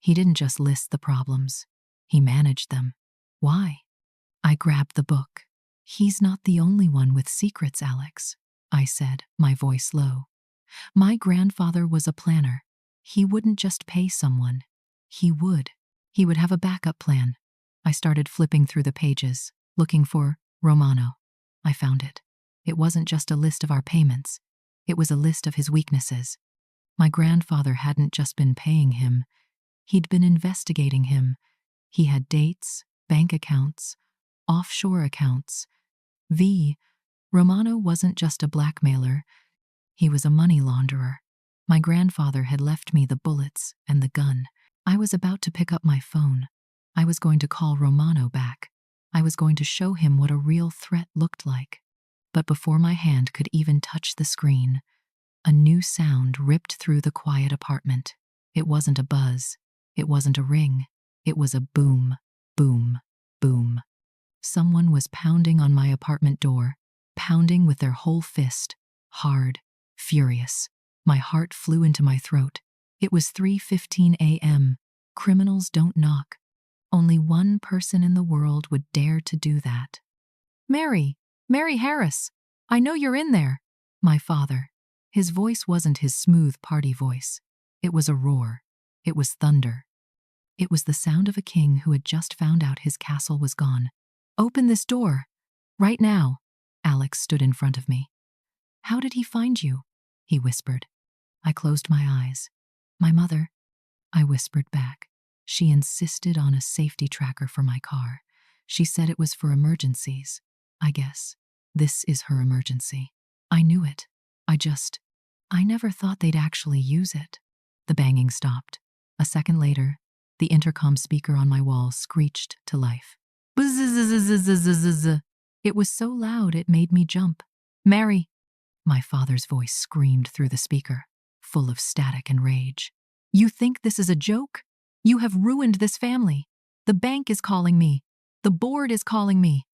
He didn't just list the problems, he managed them. Why? I grabbed the book. "He's not the only one with secrets, Alex," I said, my voice low. "My grandfather was a planner. He wouldn't just pay someone. He would have a backup plan." I started flipping through the pages, looking for Romano. I found it. It wasn't just a list of our payments. It was a list of his weaknesses. My grandfather hadn't just been paying him. He'd been investigating him. He had dates, bank accounts, offshore accounts. Romano wasn't just a blackmailer. He was a money launderer. My grandfather had left me the bullets and the gun. I was about to pick up my phone. I was going to call Romano back. I was going to show him what a real threat looked like. But before my hand could even touch the screen, a new sound ripped through the quiet apartment. It wasn't a buzz. It wasn't a ring. It was a boom, boom, boom. Someone was pounding on my apartment door, pounding with their whole fist, hard, furious. My heart flew into my throat. It was 3:15 a.m. Criminals don't knock. Only one person in the world would dare to do that. Mary Harris, I know you're in there." My father. His voice wasn't his smooth party voice. It was a roar. It was thunder. It was the sound of a king who had just found out his castle was gone. "Open this door. Right now." Alex stood in front of me. "How did he find you?" he whispered. I closed my eyes. "My mother," I whispered back. "She insisted on a safety tracker for my car. She said it was for emergencies. I guess this is her emergency." I knew it. I never thought they'd actually use it. The banging stopped. A second later, the intercom speaker on my wall screeched to life. Bzzz. It was so loud it made me jump. "Mary," my father's voice screamed through the speaker, full of static and rage. "You think this is a joke? You have ruined this family. The bank is calling me. The board is calling me.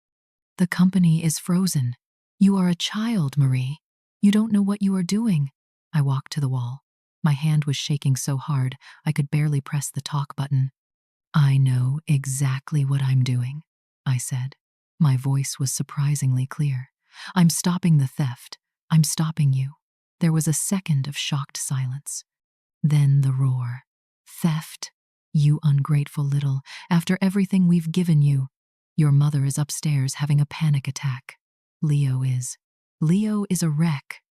The company is frozen. You are a child, Marie. You don't know what you are doing." I walked to the wall. My hand was shaking so hard I could barely press the talk button. "I know exactly what I'm doing," I said. My voice was surprisingly clear. "I'm stopping the theft. I'm stopping you." There was a second of shocked silence. Then the roar. "Theft? You ungrateful little, after everything we've given you. Your mother is upstairs having a panic attack. Leo is a wreck.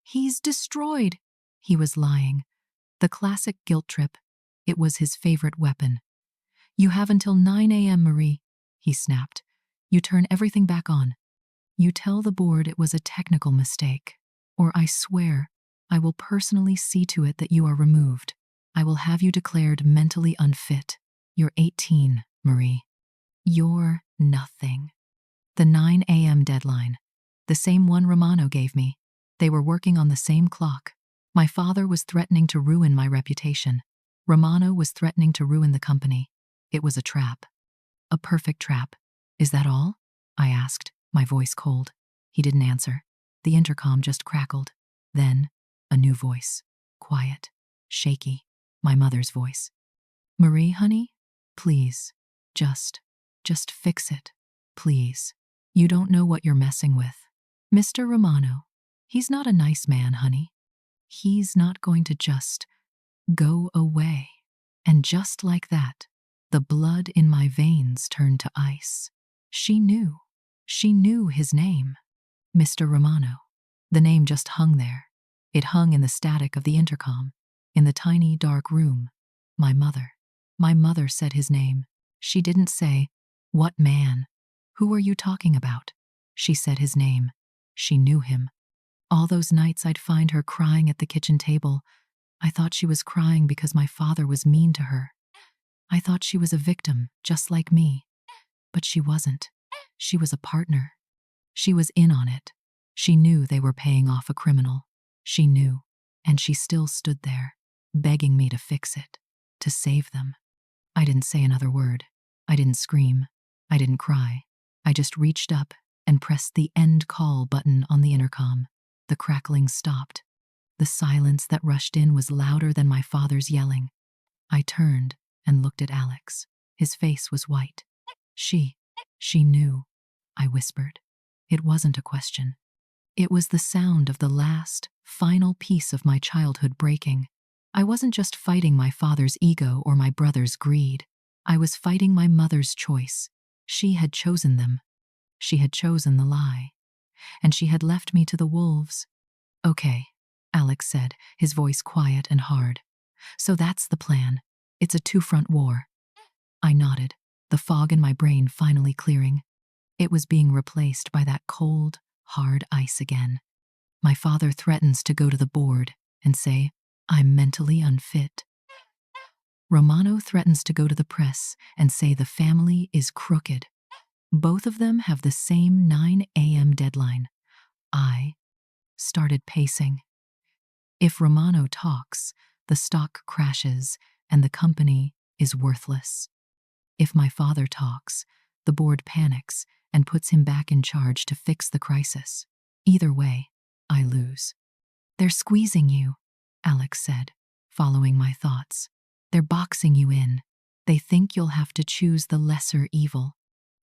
He's destroyed." He was lying. The classic guilt trip. It was his favorite weapon. "You have until 9 a.m., Marie," he snapped. "You turn everything back on. You tell the board it was a technical mistake. Or I swear, I will personally see to it that you are removed. I will have you declared mentally unfit. You're 18, Marie. You're nothing." The 9 a.m. deadline. The same one Romano gave me. They were working on the same clock. My father was threatening to ruin my reputation. Romano was threatening to ruin the company. It was a trap. A perfect trap. "Is that all?" I asked, my voice cold. He didn't answer. The intercom just crackled. Then, a new voice. Quiet. Shaky. My mother's voice. Marie, honey? Please. Just fix it. Please. You don't know what you're messing with. Mr. Romano. He's not a nice man, honey. He's not going to just go away. And just like that, the blood in my veins turned to ice. She knew. She knew his name. Mr. Romano. The name just hung there. It hung in the static of the intercom, in the tiny, dark room. My mother. My mother said his name. She didn't say, "What man? Who are you talking about?" She said his name. She knew him. All those nights I'd find her crying at the kitchen table. I thought she was crying because my father was mean to her. I thought she was a victim, just like me. But she wasn't. She was a partner. She was in on it. She knew they were paying off a criminal. She knew. And she still stood there, begging me to fix it, to save them. I didn't say another word. I didn't scream. I didn't cry. I just reached up and pressed the end call button on the intercom. The crackling stopped. The silence that rushed in was louder than my father's yelling. I turned and looked at Alex. His face was white. She knew, I whispered. It wasn't a question. It was the sound of the last, final piece of my childhood breaking. I wasn't just fighting my father's ego or my brother's greed. I was fighting my mother's choice. She had chosen them. She had chosen the lie. And she had left me to the wolves. "Okay," Alex said, his voice quiet and hard. "So that's the plan. It's a two-front war." I nodded, the fog in my brain finally clearing. It was being replaced by that cold, hard ice again. My father threatens to go to the board and say, "I'm mentally unfit." Romano threatens to go to the press and say the family is crooked. Both of them have the same 9 a.m. deadline. I started pacing. If Romano talks, the stock crashes and the company is worthless. If my father talks, the board panics and puts him back in charge to fix the crisis. Either way, I lose. "They're squeezing you," Alex said, following my thoughts. "They're boxing you in. They think you'll have to choose the lesser evil.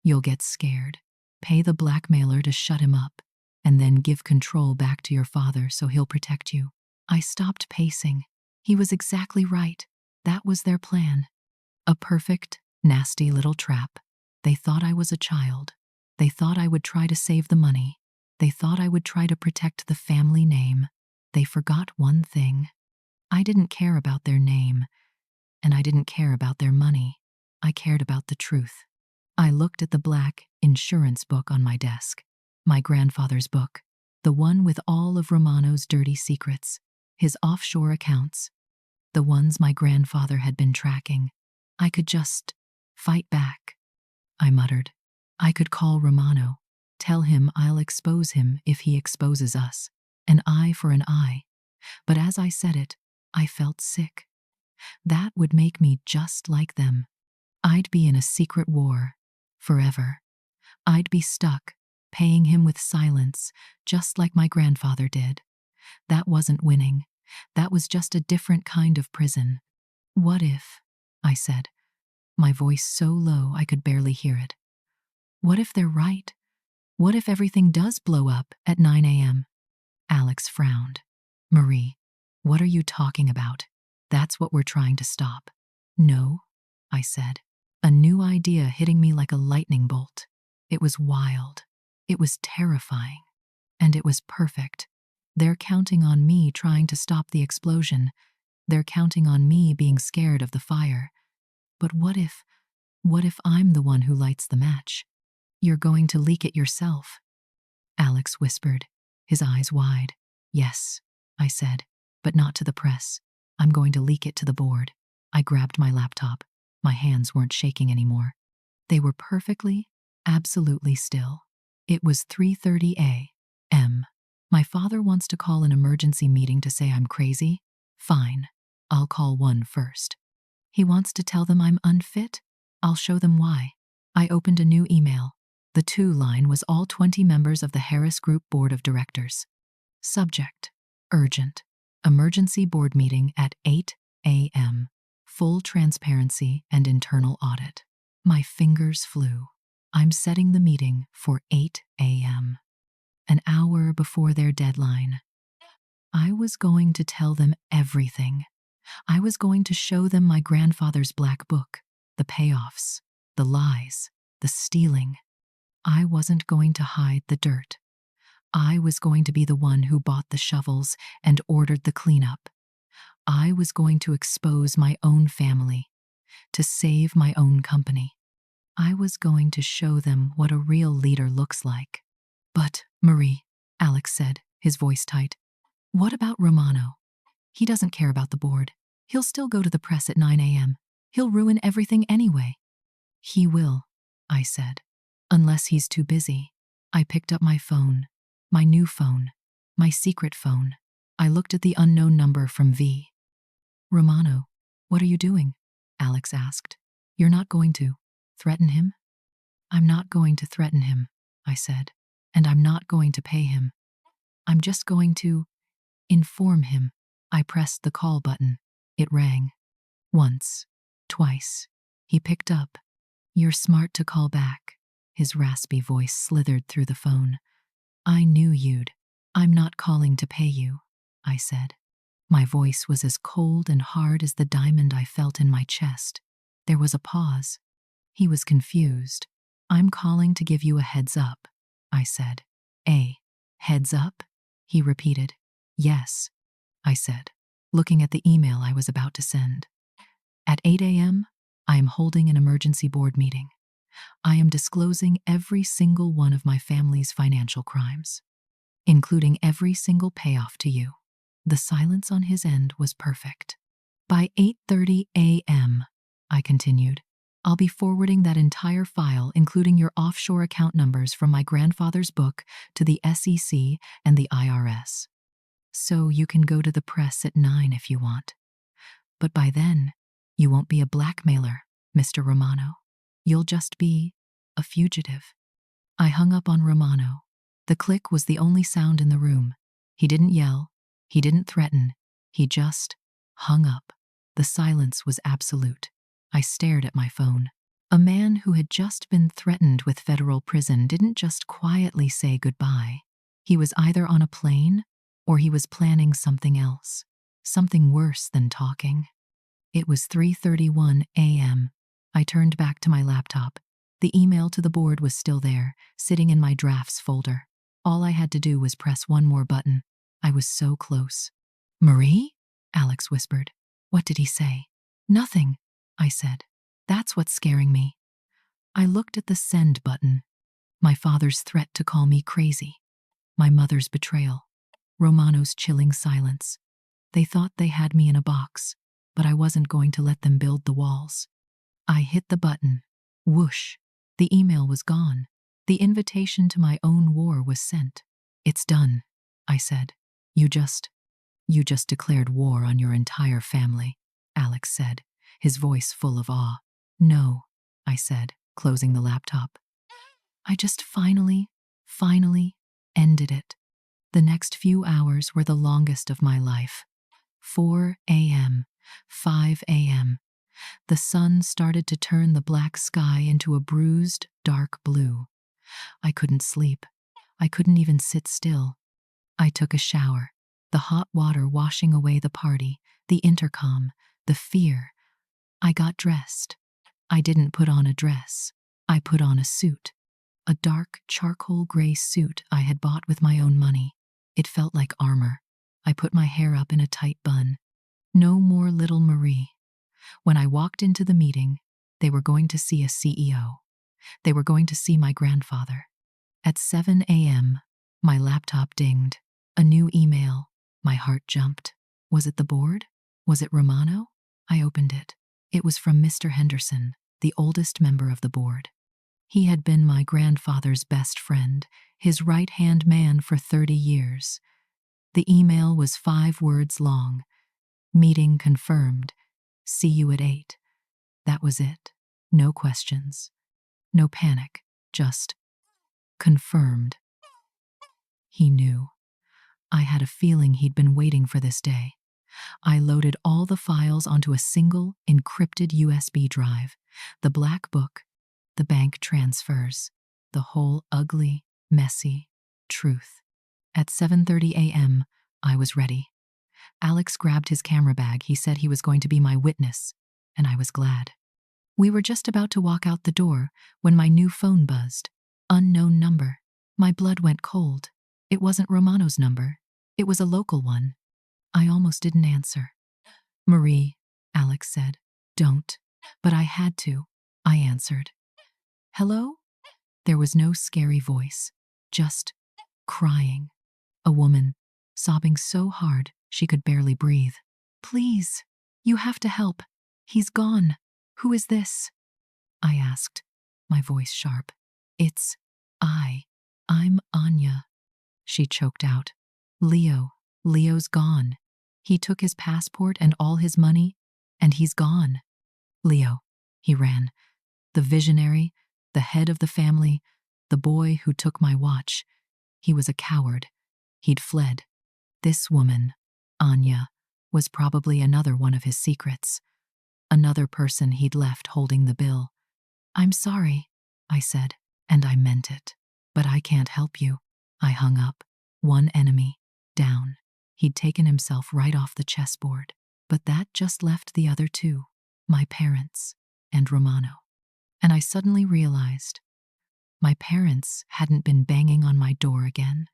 You'll get scared, pay the blackmailer to shut him up, and then give control back to your father so he'll protect you." I stopped pacing. He was exactly right. That was their plan. A perfect, nasty little trap. They thought I was a child. They thought I would try to save the money. They thought I would try to protect the family name. They forgot one thing. I didn't care about their name, and I didn't care about their money. I cared about the truth. I looked at the black insurance book on my desk. My grandfather's book. The one with all of Romano's dirty secrets. His offshore accounts. The ones my grandfather had been tracking. I could just fight back. I muttered. I could call Romano. Tell him I'll expose him if he exposes us. An eye for an eye. But as I said it, I felt sick. That would make me just like them. I'd be in a secret war. Forever. I'd be stuck, paying him with silence, just like my grandfather did. That wasn't winning. That was just a different kind of prison. "What if," I said, my voice so low I could barely hear it. "What if they're right? What if everything does blow up at 9 a.m.? Alex frowned. "Marie, what are you talking about? That's what we're trying to stop." "No," I said, a new idea hitting me like a lightning bolt. It was wild. It was terrifying. And it was perfect. They're counting on me trying to stop the explosion. They're counting on me being scared of the fire. But what if I'm the one who lights the match? "You're going to leak it yourself," Alex whispered, his eyes wide. "Yes," I said, "but not to the press. I'm going to leak it to the board." I grabbed my laptop. My hands weren't shaking anymore. They were perfectly, absolutely still. It was 3:30 a.m. My father wants to call an emergency meeting to say I'm crazy? Fine. I'll call one first. He wants to tell them I'm unfit? I'll show them why. I opened a new email. The to line was all 20 members of the Harris Group Board of Directors. Subject: Urgent. Emergency board meeting at 8 a.m. Full transparency and internal audit. My fingers flew. I'm setting the meeting for 8 a.m. An hour before their deadline. I was going to tell them everything. I was going to show them my grandfather's black book, the payoffs, the lies, the stealing. I wasn't going to hide the dirt. I was going to be the one who bought the shovels and ordered the cleanup. I was going to expose my own family, to save my own company. I was going to show them what a real leader looks like. But, Marie, Alex said, his voice tight, what about Romano? He doesn't care about the board. He'll still go to the press at 9 a.m. He'll ruin everything anyway. He will, I said, unless he's too busy. I picked up my phone, my new phone, my secret phone. I looked at the unknown number from V. Romano, what are you doing? Alex asked. You're not going to threaten him? I'm not going to threaten him, I said, and I'm not going to pay him. I'm just going to inform him. I pressed the call button. It rang. Once, twice. He picked up. You're smart to call back. His raspy voice slithered through the phone. I knew you'd. I'm not calling to pay you, I said. My voice was as cold and hard as the diamond I felt in my chest. There was a pause. He was confused. I'm calling to give you a heads up, I said. A heads up? He repeated. Yes, I said, looking at the email I was about to send. At 8 a.m., I am holding an emergency board meeting. I am disclosing every single one of my family's financial crimes, including every single payoff to you. The silence on his end was perfect. By 8:30 a.m., I continued, I'll be forwarding that entire file, including your offshore account numbers from my grandfather's book, to the SEC and the IRS. So you can go to the press at 9 if you want. But by then, you won't be a blackmailer, Mr. Romano. You'll just be a fugitive. I hung up on Romano. The click was the only sound in the room. He didn't yell. He didn't threaten. He just hung up. The silence was absolute. I stared at my phone. A man who had just been threatened with federal prison didn't just quietly say goodbye. He was either on a plane or he was planning something else, something worse than talking. It was 3:31 a.m. I turned back to my laptop. The email to the board was still there, sitting in my drafts folder. All I had to do was press one more button. I was so close. Marie? Alex whispered. What did he say? Nothing, I said. That's what's scaring me. I looked at the send button. My father's threat to call me crazy. My mother's betrayal. Romano's chilling silence. They thought they had me in a box, but I wasn't going to let them build the walls. I hit the button. Whoosh. The email was gone. The invitation to my own war was sent. It's done, I said. You just declared war on your entire family, Alex said, his voice full of awe. No, I said, closing the laptop. I just finally ended it. The next few hours were the longest of my life. 4 a.m., 5 a.m. The sun started to turn the black sky into a bruised, dark blue. I couldn't sleep. I couldn't even sit still. I took a shower, the hot water washing away the party, the intercom, the fear. I got dressed. I didn't put on a dress. I put on a suit. A dark, charcoal gray suit I had bought with my own money. It felt like armor. I put my hair up in a tight bun. No more little Marie. When I walked into the meeting, they were going to see a CEO. They were going to see my grandfather. At 7 a.m., my laptop dinged. A new email. My heart jumped. Was it the board? Was it Romano? I opened it. It was from Mr. Henderson, the oldest member of the board. He had been my grandfather's best friend, his right-hand man for 30 years. The email was 5 words long. Meeting confirmed. See you at 8. That was it. No questions. No panic. Just confirmed. He knew. I had a feeling he'd been waiting for this day. I loaded all the files onto a single, encrypted USB drive. The black book, the bank transfers, the whole ugly, messy truth. At 7:30 a.m., I was ready. Alex grabbed his camera bag. He said he was going to be my witness, and I was glad. We were just about to walk out the door when my new phone buzzed. Unknown number. My blood went cold. It wasn't Romano's number. It was a local one. I almost didn't answer. "Marie," Alex said. "Don't." But I had to. I answered. "Hello?" There was no scary voice, just crying. A woman, sobbing so hard she could barely breathe. "Please, you have to help. He's gone. Who is this?" I asked, my voice sharp. "It's I'm Anya," she choked out. Leo's gone. He took his passport and all his money, and he's gone." Leo, he ran. The visionary, the head of the family, the boy who took my watch. He was a coward. He'd fled. This woman, Anya, was probably another one of his secrets. Another person he'd left holding the bill. "I'm sorry," I said, and I meant it. "But I can't help you." I hung up. One enemy, down. He'd taken himself right off the chessboard. But that just left the other two, my parents and Romano. And I suddenly realized my parents hadn't been banging on my door again.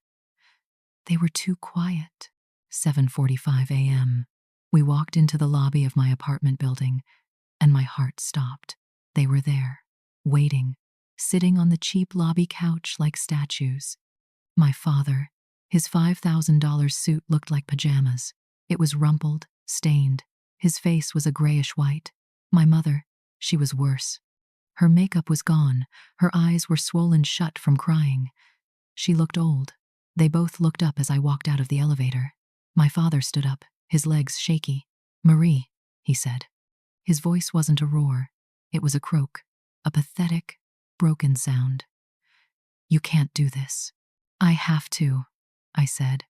They were too quiet. 7:45 a.m. We walked into the lobby of my apartment building, and my heart stopped. They were there, waiting, sitting on the cheap lobby couch like statues. My father, his $5,000 suit looked like pajamas. It was rumpled, stained. His face was a grayish white. My mother, she was worse. Her makeup was gone. Her eyes were swollen shut from crying. She looked old. They both looked up as I walked out of the elevator. My father stood up, his legs shaky. "Marie," he said. His voice wasn't a roar. It was a croak, a pathetic, broken sound. "You can't do this." "I have to," I said.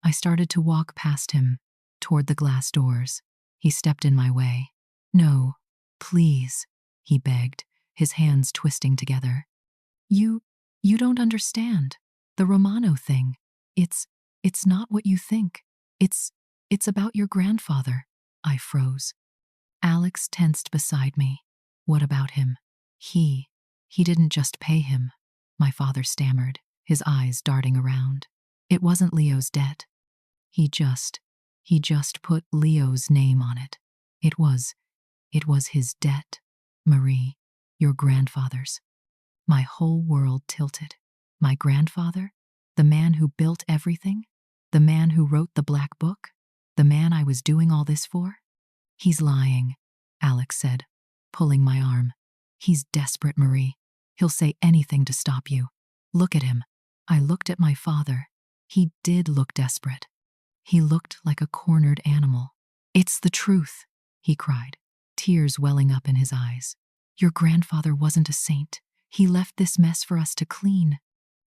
I started to walk past him, toward the glass doors. He stepped in my way. "No, please," he begged, his hands twisting together. You don't understand. The Romano thing. It's not what you think. It's about your grandfather." I froze. Alex tensed beside me. "What about him?" He didn't just pay him," my father stammered, his eyes darting around. "It wasn't Leo's debt. He just put Leo's name on it. It was his debt, Marie, your grandfather's." My whole world tilted. My grandfather? The man who built everything? The man who wrote the black book? The man I was doing all this for? "He's lying," Alex said, pulling my arm. "He's desperate, Marie. He'll say anything to stop you. Look at him." I looked at my father. He did look desperate. He looked like a cornered animal. "It's the truth," he cried, tears welling up in his eyes. "Your grandfather wasn't a saint. He left this mess for us to clean.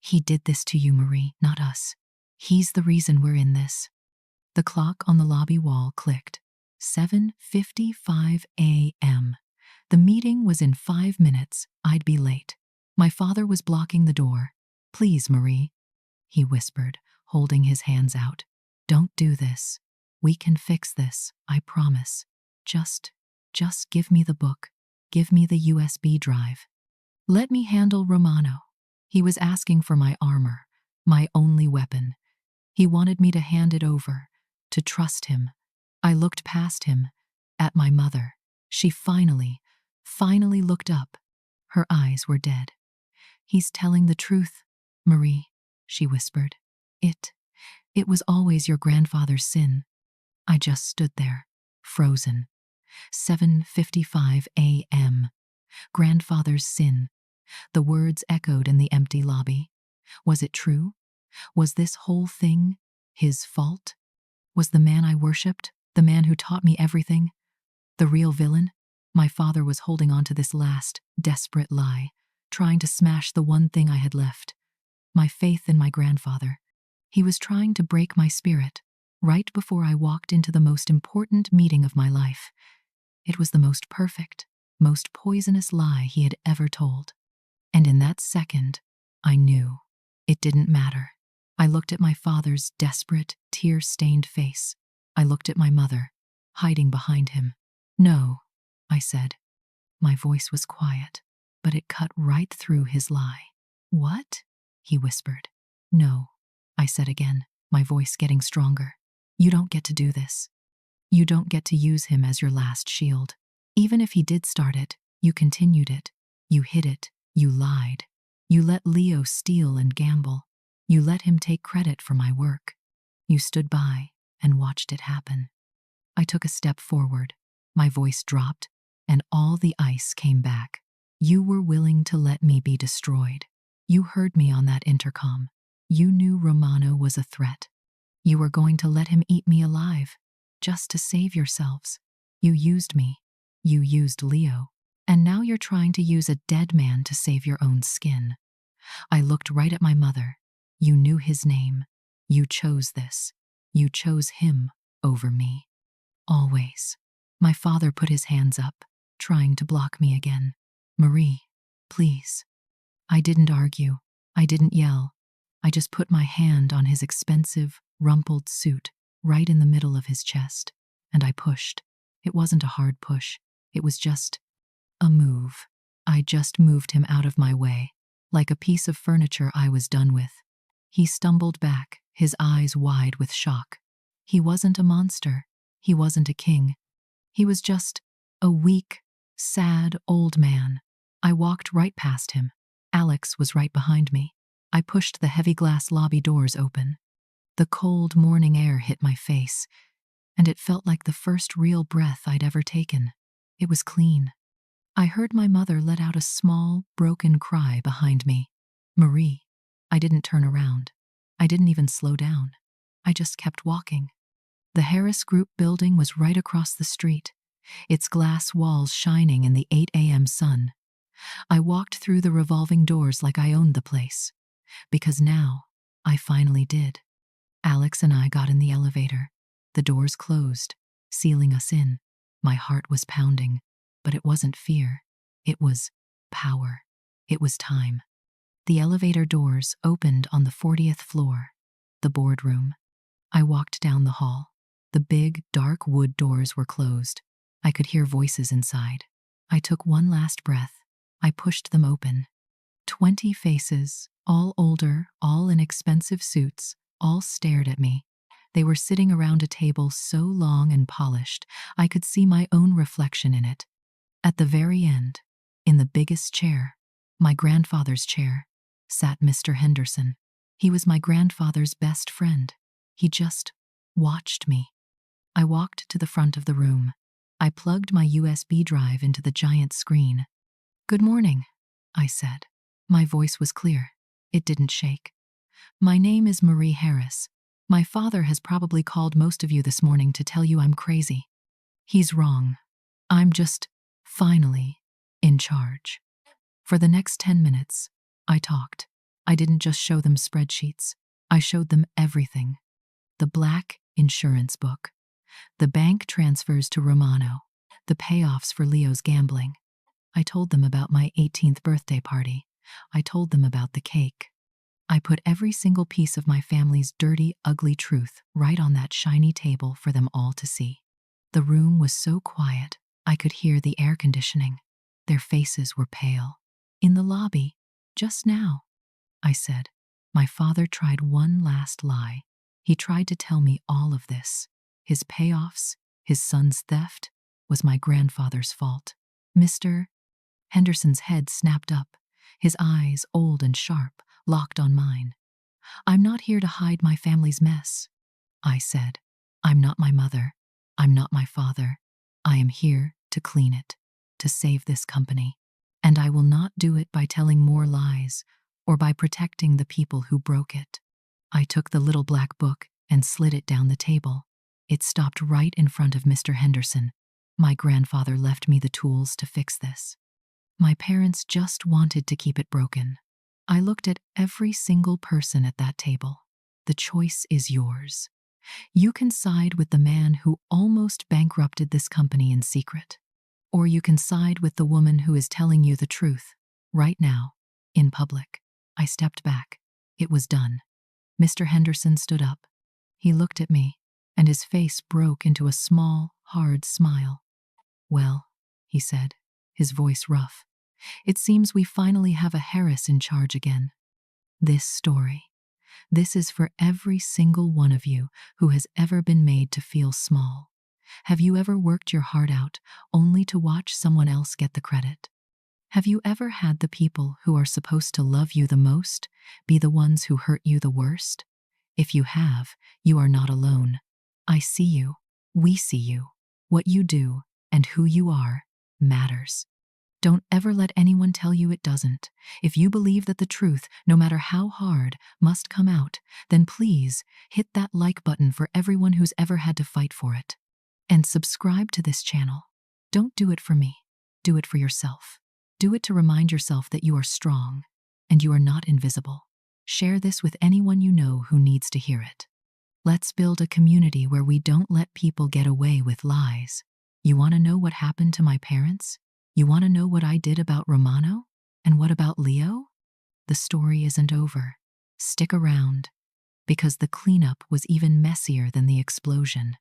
He did this to you, Marie, not us. He's the reason we're in this." The clock on the lobby wall clicked. 7:55 a.m. The meeting was in 5 minutes. I'd be late. My father was blocking the door. "Please, Marie," he whispered, holding his hands out. "Don't do this. We can fix this, I promise. Just give me the book. Give me the USB drive. Let me handle Romano." He was asking for my armor, my only weapon. He wanted me to hand it over, to trust him. I looked past him, at my mother. She finally looked up. Her eyes were dead. "He's telling the truth, Marie," she whispered. It was always your grandfather's sin." I just stood there, frozen. 7:55 a.m. Grandfather's sin. The words echoed in the empty lobby. Was it true? Was this whole thing his fault? Was the man I worshipped, the man who taught me everything, the real villain? My father was holding on to this last, desperate lie, trying to smash the one thing I had left, my faith in my grandfather. He was trying to break my spirit, right before I walked into the most important meeting of my life. It was the most perfect, most poisonous lie he had ever told. And in that second, I knew. It didn't matter. I looked at my father's desperate, tear-stained face. I looked at my mother, hiding behind him. "No," I said. My voice was quiet, but it cut right through his lie. "What?" he whispered. "No," I said again, my voice getting stronger. "You don't get to do this. You don't get to use him as your last shield. Even if he did start it, you continued it. You hid it. You lied. You let Leo steal and gamble. You let him take credit for my work. You stood by and watched it happen." I took a step forward. My voice dropped, and all the ice came back. "You were willing to let me be destroyed. You heard me on that intercom. You knew Romano was a threat. You were going to let him eat me alive, just to save yourselves. You used me. You used Leo. And now you're trying to use a dead man to save your own skin." I looked right at my mother. "You knew his name. You chose this. You chose him over me. Always." My father put his hands up, trying to block me again. "Marie, please." I didn't argue. I didn't yell. I just put my hand on his expensive, rumpled suit right in the middle of his chest, and I pushed. It wasn't a hard push. It was just a move. I just moved him out of my way, like a piece of furniture I was done with. He stumbled back, his eyes wide with shock. He wasn't a monster. He wasn't a king. He was just a weak, sad old man. I walked right past him. Alex was right behind me. I pushed the heavy glass lobby doors open. The cold morning air hit my face, and it felt like the first real breath I'd ever taken. It was clean. I heard my mother let out a small, broken cry behind me. "Marie." I didn't turn around. I didn't even slow down. I just kept walking. The Harris Group building was right across the street, its glass walls shining in the 8 a.m. sun. I walked through the revolving doors like I owned the place, because now I finally did. Alex and I got in the elevator. The doors closed, sealing us in. My heart was pounding, but it wasn't fear. It was power. It was time. The elevator doors opened on the 40th floor, the boardroom. I walked down the hall. The big, dark wood doors were closed. I could hear voices inside. I took one last breath. I pushed them open. 20 faces, all older, all in expensive suits, all stared at me. They were sitting around a table so long and polished, I could see my own reflection in it. At the very end, in the biggest chair, my grandfather's chair, sat Mr. Henderson. He was my grandfather's best friend. He just watched me. I walked to the front of the room. I plugged my USB drive into the giant screen. "Good morning," I said. My voice was clear. It didn't shake. "My name is Marie Harris. My father has probably called most of you this morning to tell you I'm crazy. He's wrong. I'm just, finally, in charge." For the next 10 minutes, I talked. I didn't just show them spreadsheets. I showed them everything. The black insurance book, the bank transfers to Romano, the payoffs for Leo's gambling. I told them about my 18th birthday party. I told them about the cake. I put every single piece of my family's dirty, ugly truth right on that shiny table for them all to see. The room was so quiet, I could hear the air conditioning. Their faces were pale. "In the lobby, just now," I said. My father tried one last lie. He tried to tell me all of this. His payoffs, his son's theft, was my grandfather's fault. Mr. Henderson's head snapped up, his eyes, old and sharp, locked on mine. "I'm not here to hide my family's mess," I said. "I'm not my mother. I'm not my father. I am here to clean it, to save this company. And I will not do it by telling more lies or by protecting the people who broke it." I took the little black book and slid it down the table. It stopped right in front of Mr. Henderson. My grandfather left me the tools to fix this. My parents just wanted to keep it broken. I looked at every single person at that table. The choice is yours. You can side with the man who almost bankrupted this company in secret. Or you can side with the woman who is telling you the truth, right now, in public. I stepped back. It was done. Mr. Henderson stood up. He looked at me, and his face broke into a small, hard smile. "Well," he said, his voice rough, "it seems we finally have a Harris in charge again. This story. This is for every single one of you who has ever been made to feel small. Have you ever worked your heart out only to watch someone else get the credit? Have you ever had the people who are supposed to love you the most be the ones who hurt you the worst? If you have, you are not alone. I see you. We see you. What you do and who you are matters. Don't ever let anyone tell you it doesn't. If you believe that the truth, no matter how hard, must come out, then please hit that like button for everyone who's ever had to fight for it. And subscribe to this channel. Don't do it for me. Do it for yourself. Do it to remind yourself that you are strong and you are not invisible. Share this with anyone you know who needs to hear it. Let's build a community where we don't let people get away with lies. You want to know what happened to my parents? You want to know what I did about Romano? And what about Leo? The story isn't over. Stick around, because the cleanup was even messier than the explosion.